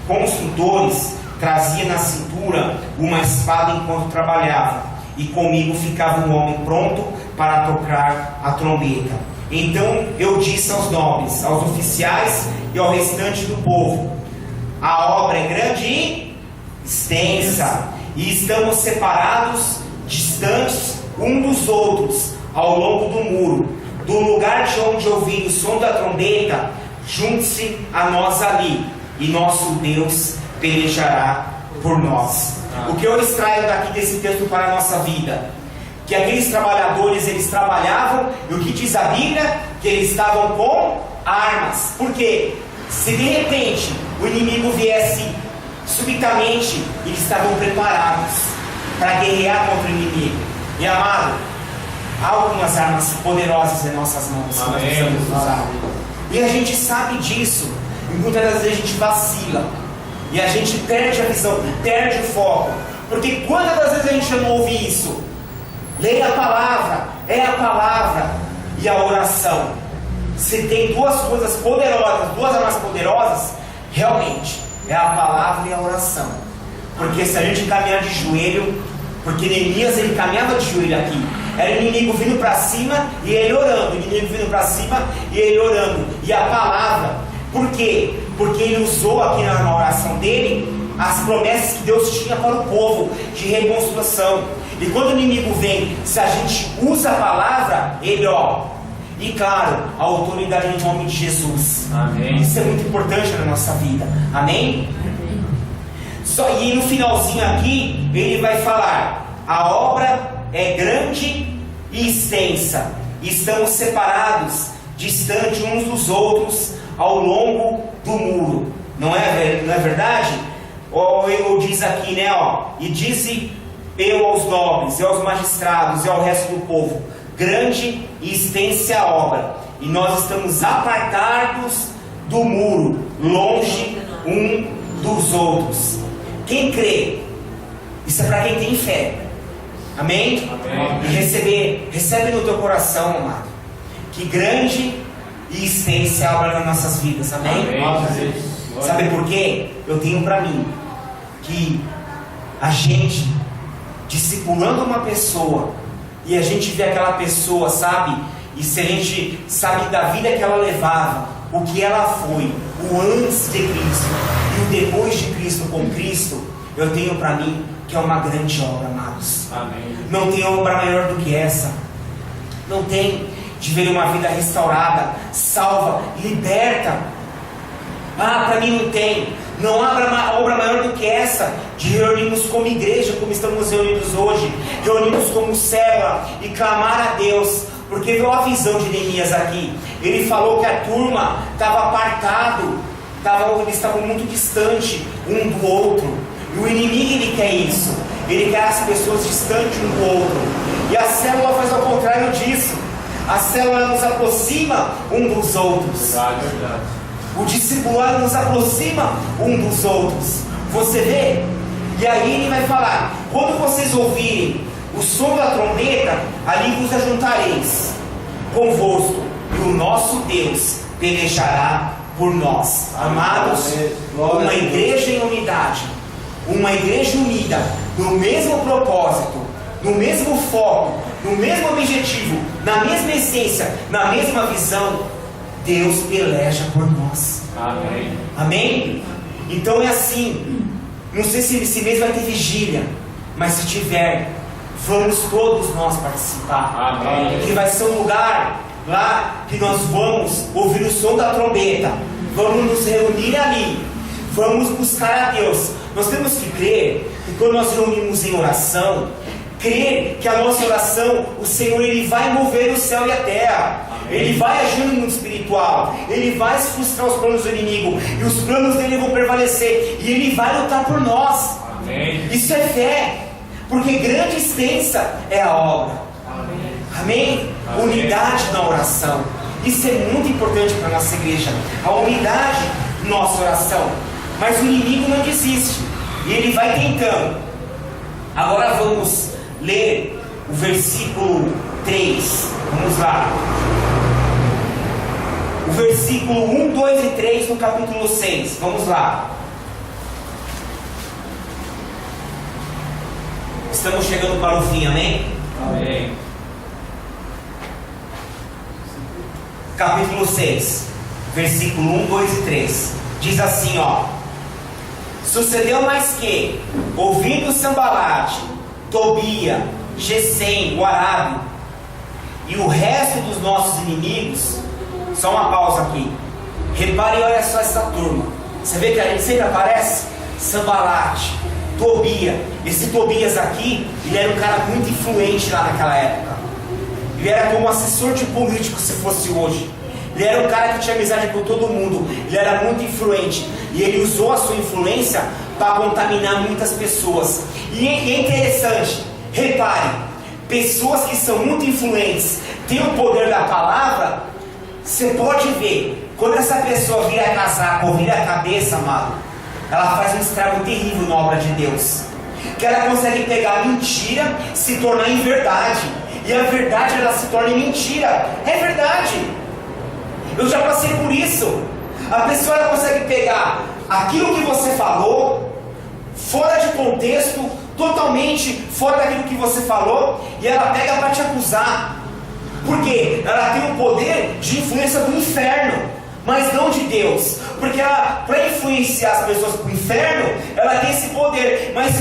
construtores trazia na cintura uma espada enquanto trabalhava. E comigo ficava um homem pronto para tocar a trombeta. Então eu disse aos nobres, aos oficiais e ao restante do povo: a obra é grande e extensa, e estamos separados, distantes um dos outros, ao longo do muro. Do lugar de onde ouvir o som da trombeta, junte-se a nós ali, e nosso Deus pelejará por nós. O que eu extraio daqui desse texto para a nossa vida? Que aqueles trabalhadores, eles trabalhavam, e o que diz a Bíblia? Que eles estavam com armas. Por quê? Se de repente o inimigo viesse subitamente, eles estavam preparados para guerrear contra o inimigo. E amado, há algumas armas poderosas em nossas mãos que nós precisamos usar. E a gente sabe disso. E muitas das vezes a gente vacila. E a gente perde a visão, perde o foco. Porque quantas das vezes a gente não ouve isso? Leia a palavra, é a palavra e a oração. Se tem duas coisas poderosas, duas armas poderosas, realmente é a palavra e a oração. Porque se a gente caminhar de joelho, porque Neemias ele caminhava de joelho aqui, era o inimigo vindo para cima e ele orando, o inimigo vindo para cima e ele orando, e a palavra, por quê? Porque ele usou aqui na oração dele as promessas que Deus tinha para o povo de reconstrução. E quando o inimigo vem, se a gente usa a palavra, ele e claro, a autoridade em nome de Jesus. Amém. Isso é muito importante na nossa vida. Amém? E no finalzinho aqui, ele vai falar: a obra é grande e extensa, estamos separados, distante uns dos outros, ao longo do muro. Não é verdade? Ou diz aqui, né? E disse eu aos nobres, e aos magistrados, e ao resto do povo: grande e extensa a obra, e nós estamos apartados do muro, longe um dos outros. Quem crê? Isso é para quem tem fé. Amém? Amém. E recebe no teu coração, amado, que grande e extensa é a obra nas nossas vidas. Amém? Amém. Sabe por quê? Eu tenho para mim que a gente discipulando uma pessoa, e a gente vê aquela pessoa, sabe? E se a gente sabe da vida que ela levava, o que ela foi, o antes de Cristo e o depois de Cristo com Cristo, eu tenho para mim que é uma grande obra, amados. Amém. Não tem obra maior do que essa. Não tem. De ver uma vida restaurada, salva, liberta. Para mim não tem. Não há obra maior do que essa, de reunirmos como igreja, como estamos reunidos hoje, reunirmos como célula e clamar a Deus. Porque viu a visão de Neemias aqui. Ele falou que a turma estava apartado, eles estavam muito distantes um do outro. E o inimigo ele quer isso. Ele quer as pessoas distantes um do outro. E a célula faz ao contrário disso. A célula nos aproxima um dos outros. Verdade. O discipulado nos aproxima um dos outros. Você vê? E aí ele vai falar: quando vocês ouvirem o som da trombeta, ali vos ajuntareis convosco, e o nosso Deus pelejará por nós. Amados, uma igreja em unidade, uma igreja unida, no mesmo propósito, no mesmo foco, no mesmo objetivo, na mesma essência, na mesma visão, Deus peleja por nós. Amém. Amém? Então é assim. Não sei se esse mês vai ter vigília, mas se tiver, vamos todos nós participar. Amém. Que vai ser um lugar lá que nós vamos ouvir o som da trombeta, vamos nos reunir ali, vamos buscar a Deus. Nós temos que crer que quando nós reunimos em oração, crer que a nossa oração, o Senhor ele vai mover o céu e a terra. Ele vai agir no mundo espiritual, ele vai frustrar os planos do inimigo, e os planos dele vão prevalecer, e ele vai lutar por nós. Amém. Isso é fé, porque grande e extensa é a obra. Amém? Amém. Unidade na oração, isso é muito importante para a nossa igreja, a unidade na nossa oração. Mas o inimigo não desiste, e ele vai tentando. Agora vamos ler o versículo 3, vamos lá. O versículo 1, 2 e 3 no capítulo 6. Vamos lá. Estamos chegando para o fim, amém? Amém. Capítulo 6, versículo 1, 2 e 3. Diz assim, sucedeu mais que, ouvindo Sambalate, Tobia, Gesem, o Arábio, e o resto dos nossos inimigos. Só uma pausa aqui. Repare, olha só essa turma. Você vê que a gente sempre aparece? Sambalate, Tobia. Esse Tobias aqui, ele era um cara muito influente lá naquela época. Ele era como assessor de político, se fosse hoje. Ele era um cara que tinha amizade com todo mundo. Ele era muito influente. E ele usou a sua influência para contaminar muitas pessoas. E é interessante, repare, pessoas que são muito influentes, têm o poder da palavra. Você pode ver Quando essa pessoa vira casaca ou vira a cabeça, amado, ela faz um estrago terrível na obra de Deus. Que ela consegue pegar a mentira, se tornar em verdade. E a verdade ela se torna em mentira. É verdade. Eu já passei por isso. A pessoa ela consegue pegar aquilo que você falou, fora de contexto, totalmente fora daquilo que você falou, e ela pega para te acusar. Por quê? Ela tem o poder de influência do inferno, mas não de Deus. Porque ela, para influenciar as pessoas para o inferno, ela tem esse poder, mas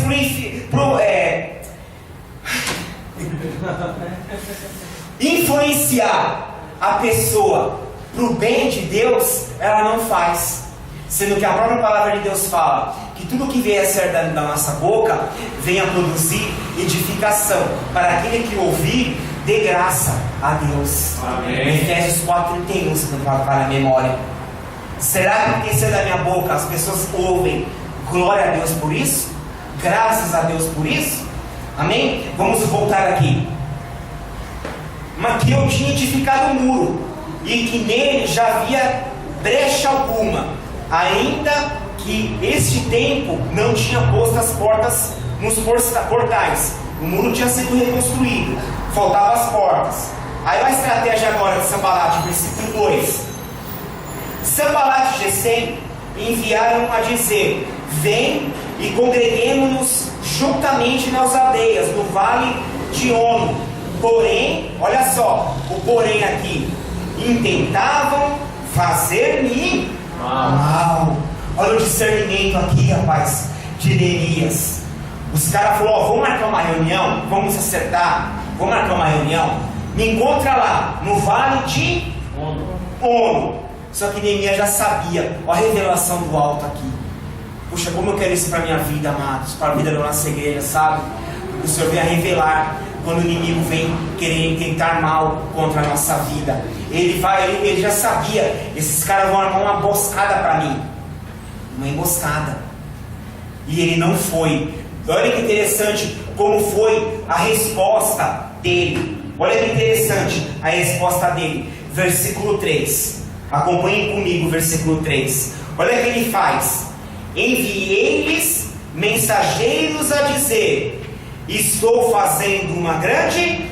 influenciar a pessoa para o bem de Deus, ela não faz. Sendo que a própria palavra de Deus fala que tudo que vier a ser da nossa boca venha produzir edificação para aquele que ouvir, dê graça a Deus. Amém. Efésios 4:31, se não falha a memória. Será que tem que ser da minha boca? As pessoas ouvem glória a Deus por isso? Graças a Deus por isso? Amém? Vamos voltar aqui. Mas que eu tinha edificado um muro, e que nele já havia brecha alguma, ainda que este tempo não tinha posto as portas nos portais. O muro tinha sido reconstruído, faltavam as portas. Aí a estratégia agora de Sanbalat, versículo 2. Sanbalat e Gesem enviaram a dizer: vem e congreguemo-nos juntamente nas aldeias, no vale de Ono. Porém, olha só, o porém aqui, intentavam fazer-me mal. Olha o discernimento aqui, rapaz, de Neemias. Os caras falaram: ó, vamos marcar uma reunião, vamos acertar, vamos marcar uma reunião, me encontra lá, no vale de Ono. Só que Neemias já sabia, ó a revelação do alto aqui. Puxa, como eu quero isso para a minha vida, amados, para a vida da nossa igreja, sabe? O Senhor vem a revelar quando o inimigo vem querer tentar mal contra a nossa vida. Ele já sabia, esses caras vão armar uma emboscada para mim. Uma emboscada. E ele não foi. Olha que interessante como foi a resposta dele. Olha que interessante a resposta dele. Versículo 3. Acompanhem comigo o versículo 3. Olha o que ele faz. Enviei-lhes mensageiros a dizer: estou fazendo uma grande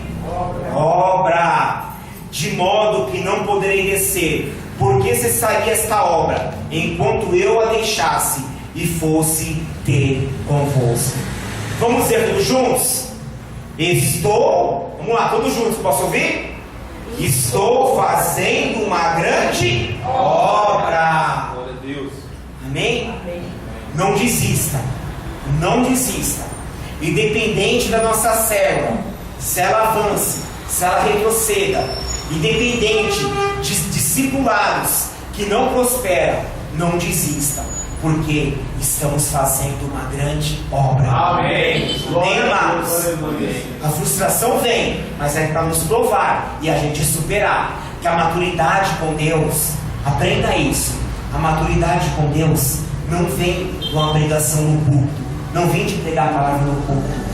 obra, de modo que não poderei descer, porque cessaria esta obra, enquanto eu a deixasse e fosse ter convosco. Vamos dizer todos juntos? Vamos lá, todos juntos, posso ouvir? Estou fazendo uma grande obra. Glória a Deus. Amém? Não desista. Não desista. Independente da nossa célula, se ela avance, se ela retroceda, independente de discipulados que não prosperam, não desista, porque estamos fazendo uma grande obra. Amém. Amém, amados? A frustração vem, mas é para nos provar e a gente superar. Que a maturidade com Deus, aprenda isso, a maturidade com Deus não vem de uma pregação no púlpito, não vem de pregar a palavra no púlpito.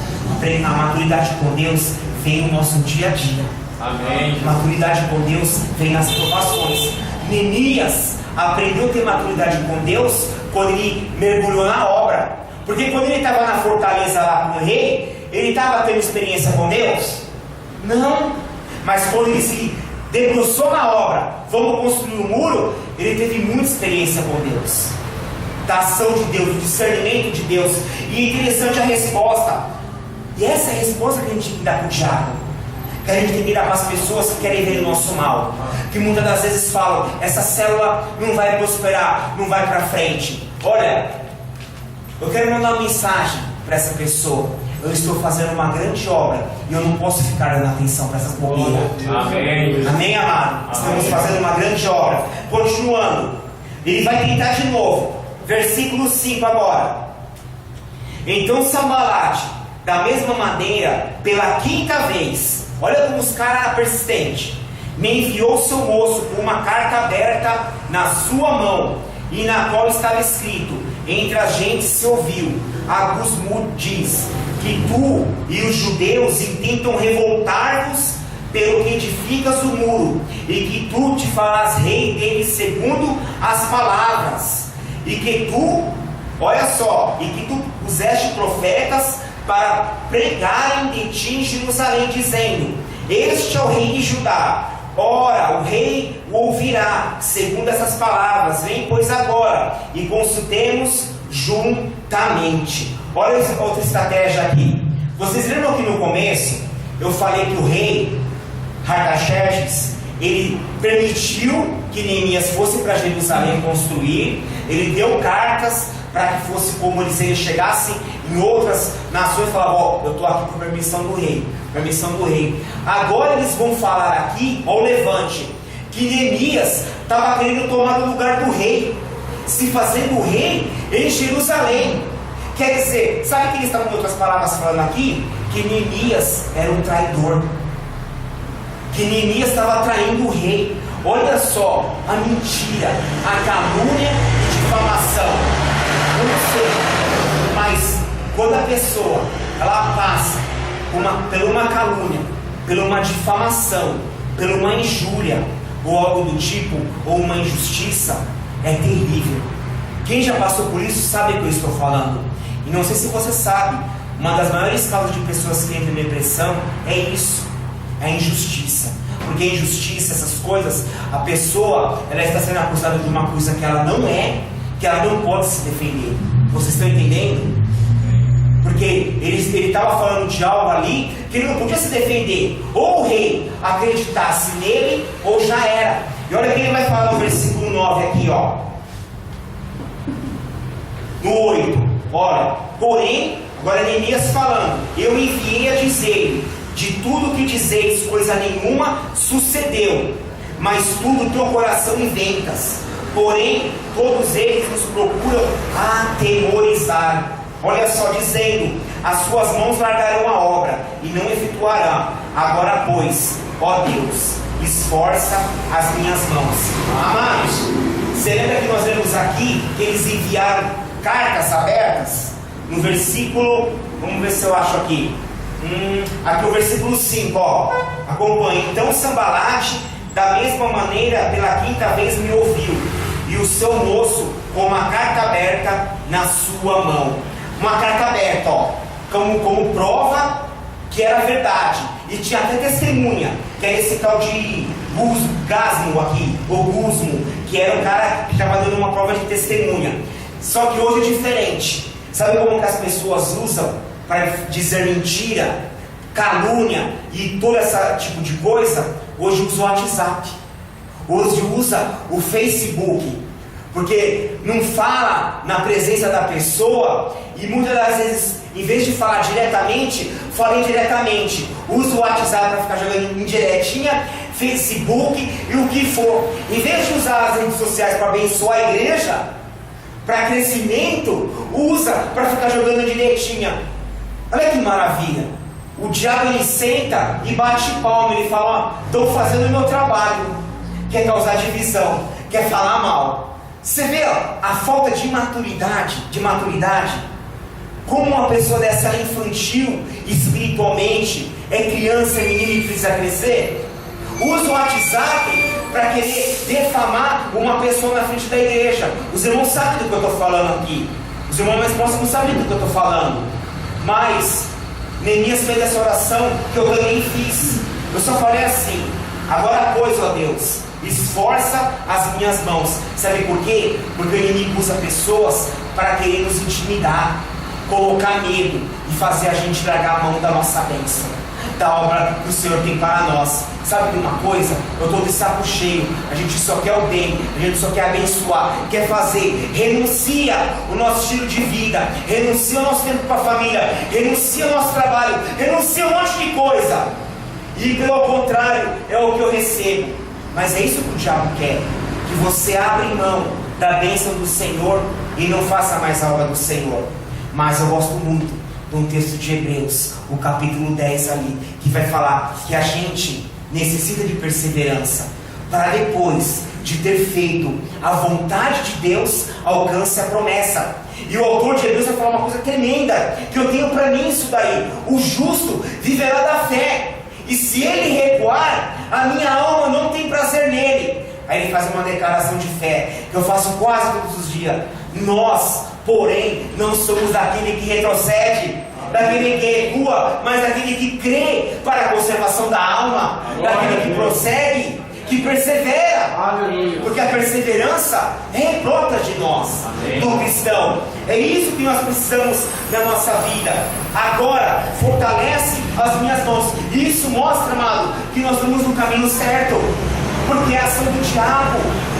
A maturidade com Deus vem no nosso dia a dia. Amém. A maturidade com Deus vem nas provações. Neemias aprendeu a ter maturidade com Deus quando ele mergulhou na obra. Porque quando ele estava na fortaleza lá com o rei, ele estava tendo experiência com Deus? Não. Mas quando ele se debruçou na obra, vamos construir um muro, ele teve muita experiência com Deus, da ação de Deus, do discernimento de Deus. E é interessante a resposta. E essa é a resposta que a gente tem que dar para o diabo, que a gente tem que dar para as pessoas que querem ver o nosso mal, que muitas das vezes falam: essa célula não vai prosperar, não vai para frente. Olha, eu quero mandar uma mensagem para essa pessoa: eu estou fazendo uma grande obra e eu não posso ficar dando atenção para essas bobeiras. Amém. Amém, amado? Estamos fazendo uma grande obra. Continuando, ele vai tentar de novo. Versículo 5 agora. Então Sanbalat, da mesma maneira, pela quinta vez, olha como os caras eram persistentes, me enviou seu moço com uma carta aberta na sua mão, e na qual estava escrito: entre as gentes se ouviu, Agusmud diz, que tu e os judeus intentam revoltar-vos pelo que edificas o muro, e que tu te farás rei dele segundo as palavras, e que tu, olha só, e que tu puseste profetas para pregarem de ti em Jerusalém, dizendo: este é o rei de Judá. Ora, o rei o ouvirá, segundo essas palavras. Vem, pois, agora, e consultemos juntamente. Olha outra estratégia aqui. Vocês lembram que no começo eu falei que o rei Artaxerxes, ele permitiu que Neemias fosse para Jerusalém construir, ele deu cartas para que fosse como eles chegassem em outras nações e falavam: ó, eu estou aqui por permissão do rei, permissão do rei. Agora eles vão falar aqui, ó, o levante, que Neemias estava querendo tomar o lugar do rei, se fazendo rei em Jerusalém. Quer dizer, sabe o que eles estavam, em outras palavras, falando aqui? Que Neemias era um traidor, que Neemias estava traindo o rei. Olha só a mentira, a calúnia e difamação. Eu não sei, mas quando a pessoa ela passa por uma calúnia, por uma difamação, por uma injúria ou algo do tipo, ou uma injustiça, é terrível. Quem já passou por isso sabe o que eu estou falando. E não sei se você sabe, uma das maiores causas de pessoas que entram em depressão é isso, é a injustiça. Porque a injustiça, essas coisas, a pessoa ela está sendo acusada de uma coisa que ela não é, que ela não pode se defender. Vocês estão entendendo? Porque ele estava falando de algo ali que ele não podia se defender. Ou o rei acreditasse nele, ou já era. E olha o que ele vai falar no versículo 9 aqui, ó. No 8, olha, porém, agora Neemias falando: eu enviei a dizer: de tudo que dizeis, coisa nenhuma sucedeu, mas tudo teu coração inventas. Porém, todos eles nos procuram atemorizar. Olha só, dizendo: as suas mãos largarão a obra e não efetuarão. Agora, pois, ó Deus, esforça as minhas mãos. Amados, você lembra que nós vemos aqui que eles enviaram cartas abertas? No versículo, vamos ver se eu acho aqui. Aqui o versículo 5, ó, acompanhe. Então Sambalate, da mesma maneira, pela quinta vez me ouviu, e o seu moço com uma carta aberta na sua mão. Uma carta aberta, ó, como prova que era verdade. E tinha até testemunha, que é esse tal de Gasmo aqui, ou Gusmo, que era um cara que estava dando uma prova de testemunha. Só que hoje é diferente. Sabe como que as pessoas usam para dizer mentira, calúnia e todo esse tipo de coisa? Hoje usa o WhatsApp, hoje usa o Facebook, porque não fala na presença da pessoa, e muitas das vezes, em vez de falar diretamente, fala indiretamente. Usa o WhatsApp para ficar jogando indiretinha, Facebook e o que for. Em vez de usar as redes sociais para abençoar a igreja, para crescimento, usa para ficar jogando direitinha. Olha que maravilha. O diabo ele senta e bate palma, ele fala: ó, estou fazendo o meu trabalho. Quer causar divisão, quer falar mal. Você vê, ó, a falta de maturidade, como uma pessoa dessa é infantil espiritualmente, é criança, é menino e precisa crescer. Usa o WhatsApp para querer defamar uma pessoa na frente da igreja. Os irmãos sabem do que eu estou falando aqui. Os irmãos mais próximos sabem do que eu estou falando. Mas Neemias fez essa oração que eu também fiz. Eu só falei assim: agora, pois, ó Deus, esforça as minhas mãos. Sabe por quê? Porque o inimigo usa pessoas para querer nos intimidar, colocar medo e fazer a gente largar a mão da nossa bênção, da obra que o Senhor tem para nós. Sabe de uma coisa? Eu estou de saco cheio. A gente só quer o bem, a gente só quer abençoar, quer fazer. Renuncia o nosso estilo de vida, renuncia o nosso tempo para a família, renuncia o nosso trabalho, renuncia um monte de coisa. E pelo contrário, é o que eu recebo. Mas é isso que o diabo quer, que você abra mão da bênção do Senhor e não faça mais a obra do Senhor. Mas eu gosto muito de um texto de Hebreus, o capítulo 10 ali, que vai falar que a gente necessita de perseverança, para depois de ter feito a vontade de Deus, alcance a promessa. E o autor de Hebreus vai falar uma coisa tremenda, que eu tenho para mim isso daí: o justo viverá da fé. e se ele recuar, a minha alma não tem prazer nele. Aí ele faz uma declaração de fé, que eu faço quase todos os dias. Nós, porém, não somos daquele que retrocede, daquele que recua, mas daquele que crê para a conservação da alma, daquele que prossegue, que persevera. Aleluia. Porque a perseverança brota de nós, Amém. do cristão. É isso que nós precisamos na nossa vida. Agora, fortalece as minhas mãos. E isso mostra, amado, que nós estamos no caminho certo. Porque é a ação do diabo,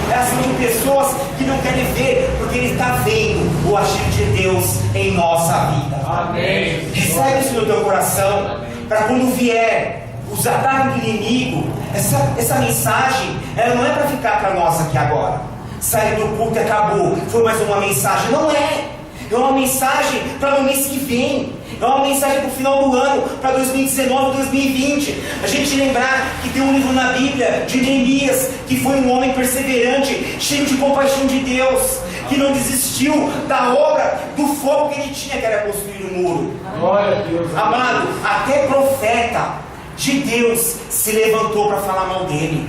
é a ação de pessoas que não querem ver, porque ele está vendo o agir de Deus em nossa vida. Amém. Recebe isso no teu coração, para quando vier os ataques do inimigo, essa mensagem, ela não é para ficar para nós aqui agora. Sair do culto e acabou, foi mais uma mensagem. Não é. É uma mensagem para o mês que vem. É uma mensagem para o final do ano, para 2019, 2020. A gente lembrar que tem um livro na Bíblia de Neemias, que foi um homem perseverante, cheio de compaixão de Deus, que não desistiu da obra, do foco que ele tinha, que era construir um muro. Glória a Deus. Amado, até profeta de Deus se levantou para falar mal dele.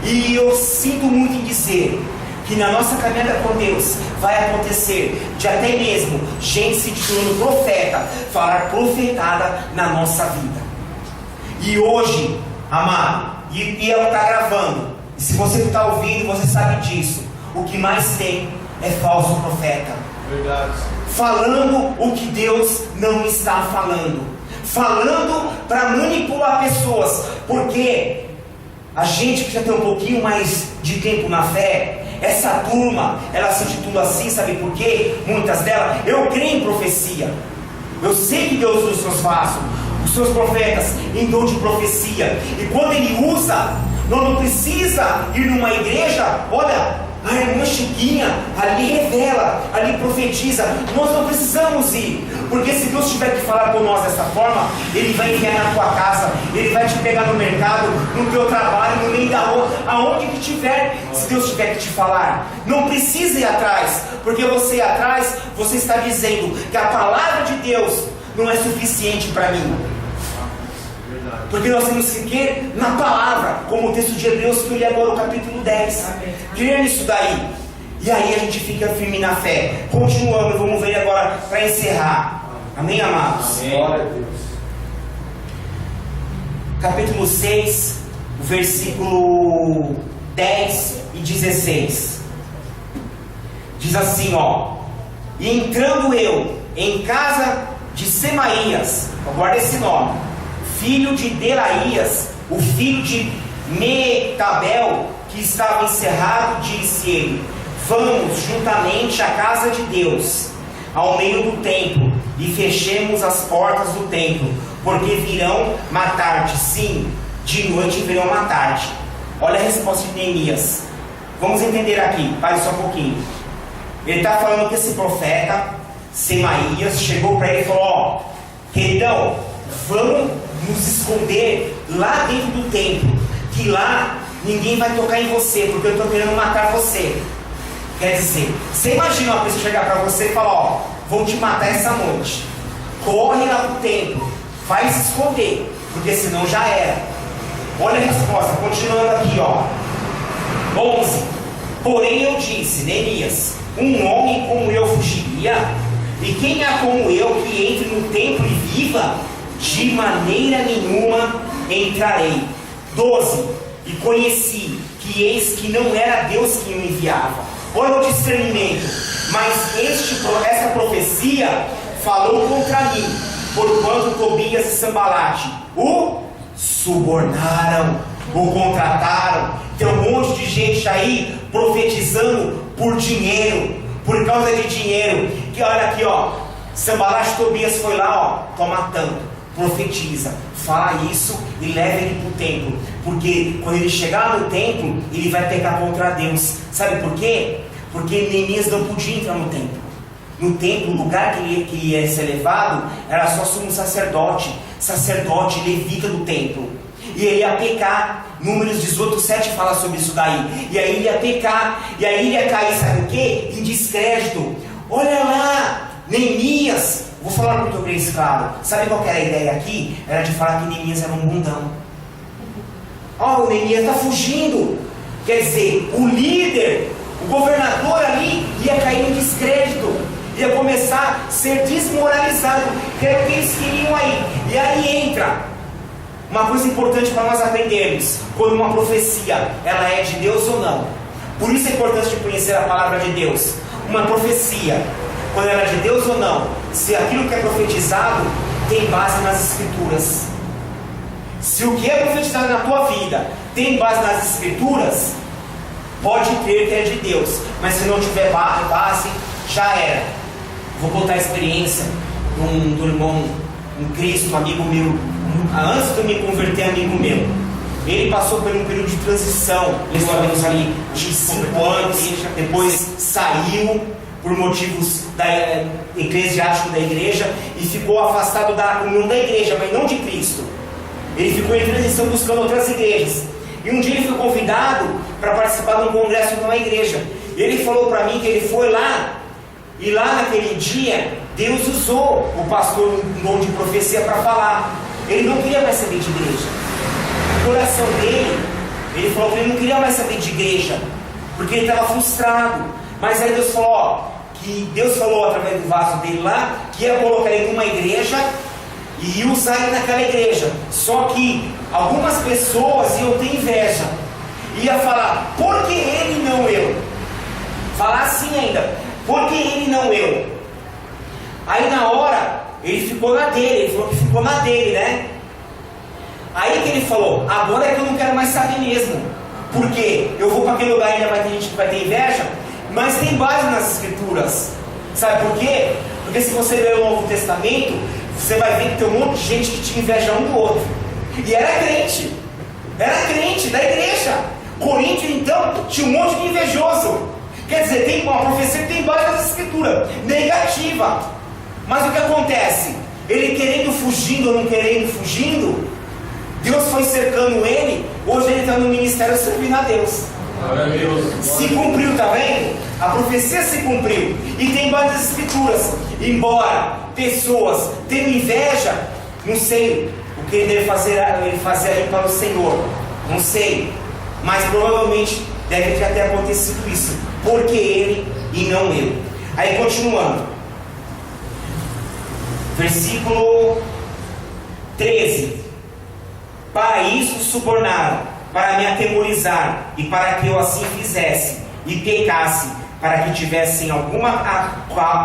E eu sinto muito em dizer que na nossa caminhada com Deus vai acontecer de até mesmo gente se titulando profeta falar profetada na nossa vida. E hoje, amado, e ela está gravando, e se você está ouvindo, você sabe disso, o que mais tem é falso profeta. Verdade. Falando o que Deus não está falando para manipular pessoas, porque a gente que já tem um pouquinho mais de tempo na fé, essa turma, ela se intitula assim, sabe por quê? Muitas delas, eu creio em profecia, eu sei que Deus usa os seus vasos, os seus profetas em dom de profecia, e quando Ele usa, nós não precisa ir numa igreja, olha, a irmã Chiquinha ali revela, ali profetiza. Nós não precisamos ir, porque se Deus tiver que falar com nós dessa forma, Ele vai enviar na tua casa, Ele vai te pegar no mercado, no teu trabalho, no meio da rua, aonde que tiver. Se Deus tiver que te falar, não precisa ir atrás, porque você ir atrás, você está dizendo que a palavra de Deus não é suficiente para mim. Porque nós temos que crer na palavra, como o texto de Hebreus que eu li agora, o capítulo 10. Crer nisso daí. E aí a gente fica firme na fé. Continuando, vamos ver agora para encerrar. Amém, amados? Amém. Glória a Deus. Capítulo 6, versículo 10 e 16. Diz assim, ó: E entrando eu em casa de Semaías, guarda esse nome, filho de Delaías, o filho de Metabel, que estava encerrado, disse ele: Vamos juntamente à casa de Deus, ao meio do templo, e fechemos as portas do templo, porque virão matar-te. Sim, de noite virão matar-te. Olha a resposta de Neemias. Vamos entender aqui, pare só um pouquinho. Ele está falando que esse profeta Semaías chegou para ele e falou: ó, queridão, vamos nos esconder lá dentro do templo, que lá ninguém vai tocar em você, porque eu estou querendo matar você. Quer dizer, você imagina uma pessoa chegar para você e falar: ó, vão te matar essa noite, corre lá pro templo, vai se esconder, porque senão já era. Olha a resposta, continuando aqui, ó, 11. Porém eu disse, Neemias, um homem como eu fugiria? E quem há como eu que entre no templo e viva? De maneira nenhuma entrarei. 12. E conheci que eis que não era Deus que me enviava. Olha o discernimento. Mas essa profecia falou contra mim, porquanto Tobias e Sambalate o subornaram, o contrataram. Tem um monte de gente aí profetizando por dinheiro, por causa de dinheiro. Que olha aqui, ó, Sambalate e Tobias foi lá, ó, toma tanto. Profetiza, fala isso e leva ele para o templo, porque quando ele chegar no templo, ele vai pecar contra Deus. Sabe por quê? Porque Neemias não podia entrar no templo. No templo, o lugar que ele ia ser levado era só sumo sacerdote, levita do templo. E ele ia pecar. Números 18, 7 fala sobre isso daí. E aí ele ia pecar, e aí ele ia cair, sabe o quê? Em descrédito. Olha lá, Neemias Vou falar no português claro. Sabe qual que era a ideia aqui? Era de falar que Neemias era um bundão. Ó, o Neemias está fugindo. Quer dizer, o líder, o governador ali ia cair em descrédito, ia começar a ser desmoralizado, que era o que eles queriam aí. E aí entra uma coisa importante para nós aprendermos: quando uma profecia ela é de Deus ou não. Por isso é importante conhecer a palavra de Deus. Uma profecia, quando ela é de Deus ou não, se aquilo que é profetizado tem base nas Escrituras. Se o que é profetizado na tua vida tem base nas Escrituras, pode crer que é de Deus. Mas se não tiver base, já era. Vou contar a experiência de um irmão em Cristo, um amigo meu, antes de eu me converter, amigo meu. Ele passou por um período de transição, mais ou menos ali de 5 anos, depois saiu por motivos eclesiásticos da igreja e ficou afastado da comunhão da igreja, mas não de Cristo. Ele ficou em transição buscando outras igrejas. E um dia ele foi convidado para participar de um congresso de uma igreja. E ele falou para mim que ele foi lá, e lá naquele dia Deus usou o pastor um dom de profecia para falar. Ele não queria mais saber de igreja. O coração dele, ele falou que ele não queria mais saber de igreja, porque ele estava frustrado. Mas aí Deus falou, ó, que Deus falou através do vaso dele lá, que ia colocar ele numa igreja e ia usar ele naquela igreja. Só que algumas pessoas iam ter inveja, ia falar, por que ele não eu? Falar assim ainda, por que ele não eu? Aí na hora, ele ficou na dele, ele falou que ficou na dele, né? Aí que ele falou, agora é que eu não quero mais saber mesmo, porque eu vou para aquele lugar e ainda vai ter gente que vai ter inveja, mas tem base nas Escrituras. Sabe por quê? Porque se você ler o Novo Testamento, você vai ver que tem um monte de gente que tinha inveja um do outro. E era crente da igreja. Coríntios então tinha um monte de invejoso. Quer dizer, tem uma profecia que tem base nas Escrituras, negativa. Mas o que acontece? Ele querendo fugindo ou não querendo fugindo, Deus foi cercando ele. Hoje ele está no ministério servindo a Deus. Se cumpriu, tá vendo? A profecia se cumpriu. E tem base nas Escrituras. Embora pessoas tenham inveja, não sei o que ele deve fazer aí para o Senhor, não sei, mas provavelmente deve ter até acontecido isso, porque ele e não eu. Aí continuando, versículo 13: para isso subornaram, para me atemorizar, e para que eu assim fizesse e pecasse, para que tivessem alguma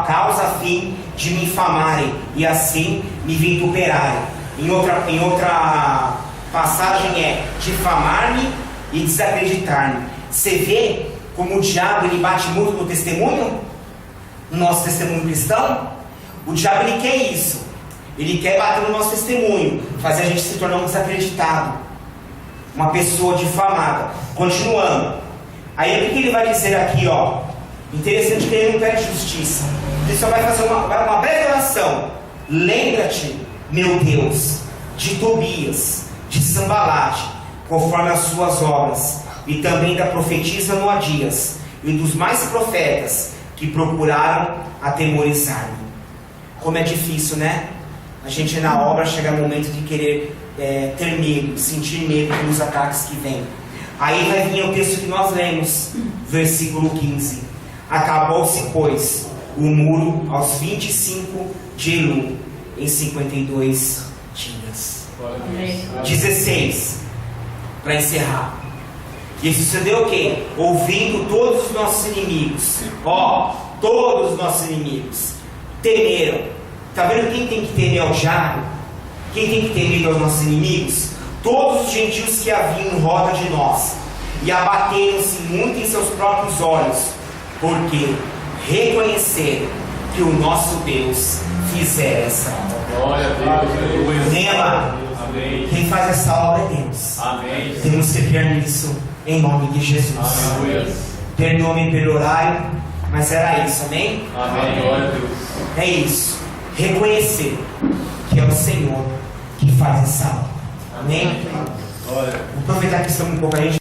causa a fim de me infamarem e assim me vituperarem. Em outra passagem é difamar-me e desacreditar-me. Você vê como o diabo ele bate muito no testemunho, no nosso testemunho cristão. O diabo ele quer isso, ele quer bater no nosso testemunho, fazer a gente se tornar um desacreditado, uma pessoa difamada. Continuando, aí o que ele vai dizer aqui, ó? Interessante que ele não pede justiça, ele só vai fazer uma breve oração. Lembra-te, meu Deus, de Tobias, de Sambalate, conforme as suas obras, e também da profetisa Noadias, e dos mais profetas que procuraram atemorizar-me. Como é difícil, né? A gente na obra chega no momento de querer ter medo, sentir medo dos ataques que vêm. Aí vai vir o texto que nós lemos, versículo 15: acabou-se, pois, o muro aos 25 de Elul, em 52 dias. 16, para encerrar. E sucedeu o quê? Ouvindo todos os nossos inimigos, todos os nossos inimigos temeram. Está vendo quem tem que temer ao diabo? Quem tem que temer aos nossos inimigos? Todos os gentios que haviam em roda de nós, e abateram-se muito em seus próprios olhos, porque reconheceram que o nosso Deus fizera essa obra. Glória a Deus. Amém, amado? Amém. Quem faz essa obra é Deus. Amém. Temos que crer nisso em nome de Jesus. Amém. Perdoe-me pelo horário, mas era isso, amém? Amém. Glória a Deus. É isso. Reconhecer que é o Senhor que faz essa obra. Amém? Glória. Vou aproveitar que estamos um pouco aí.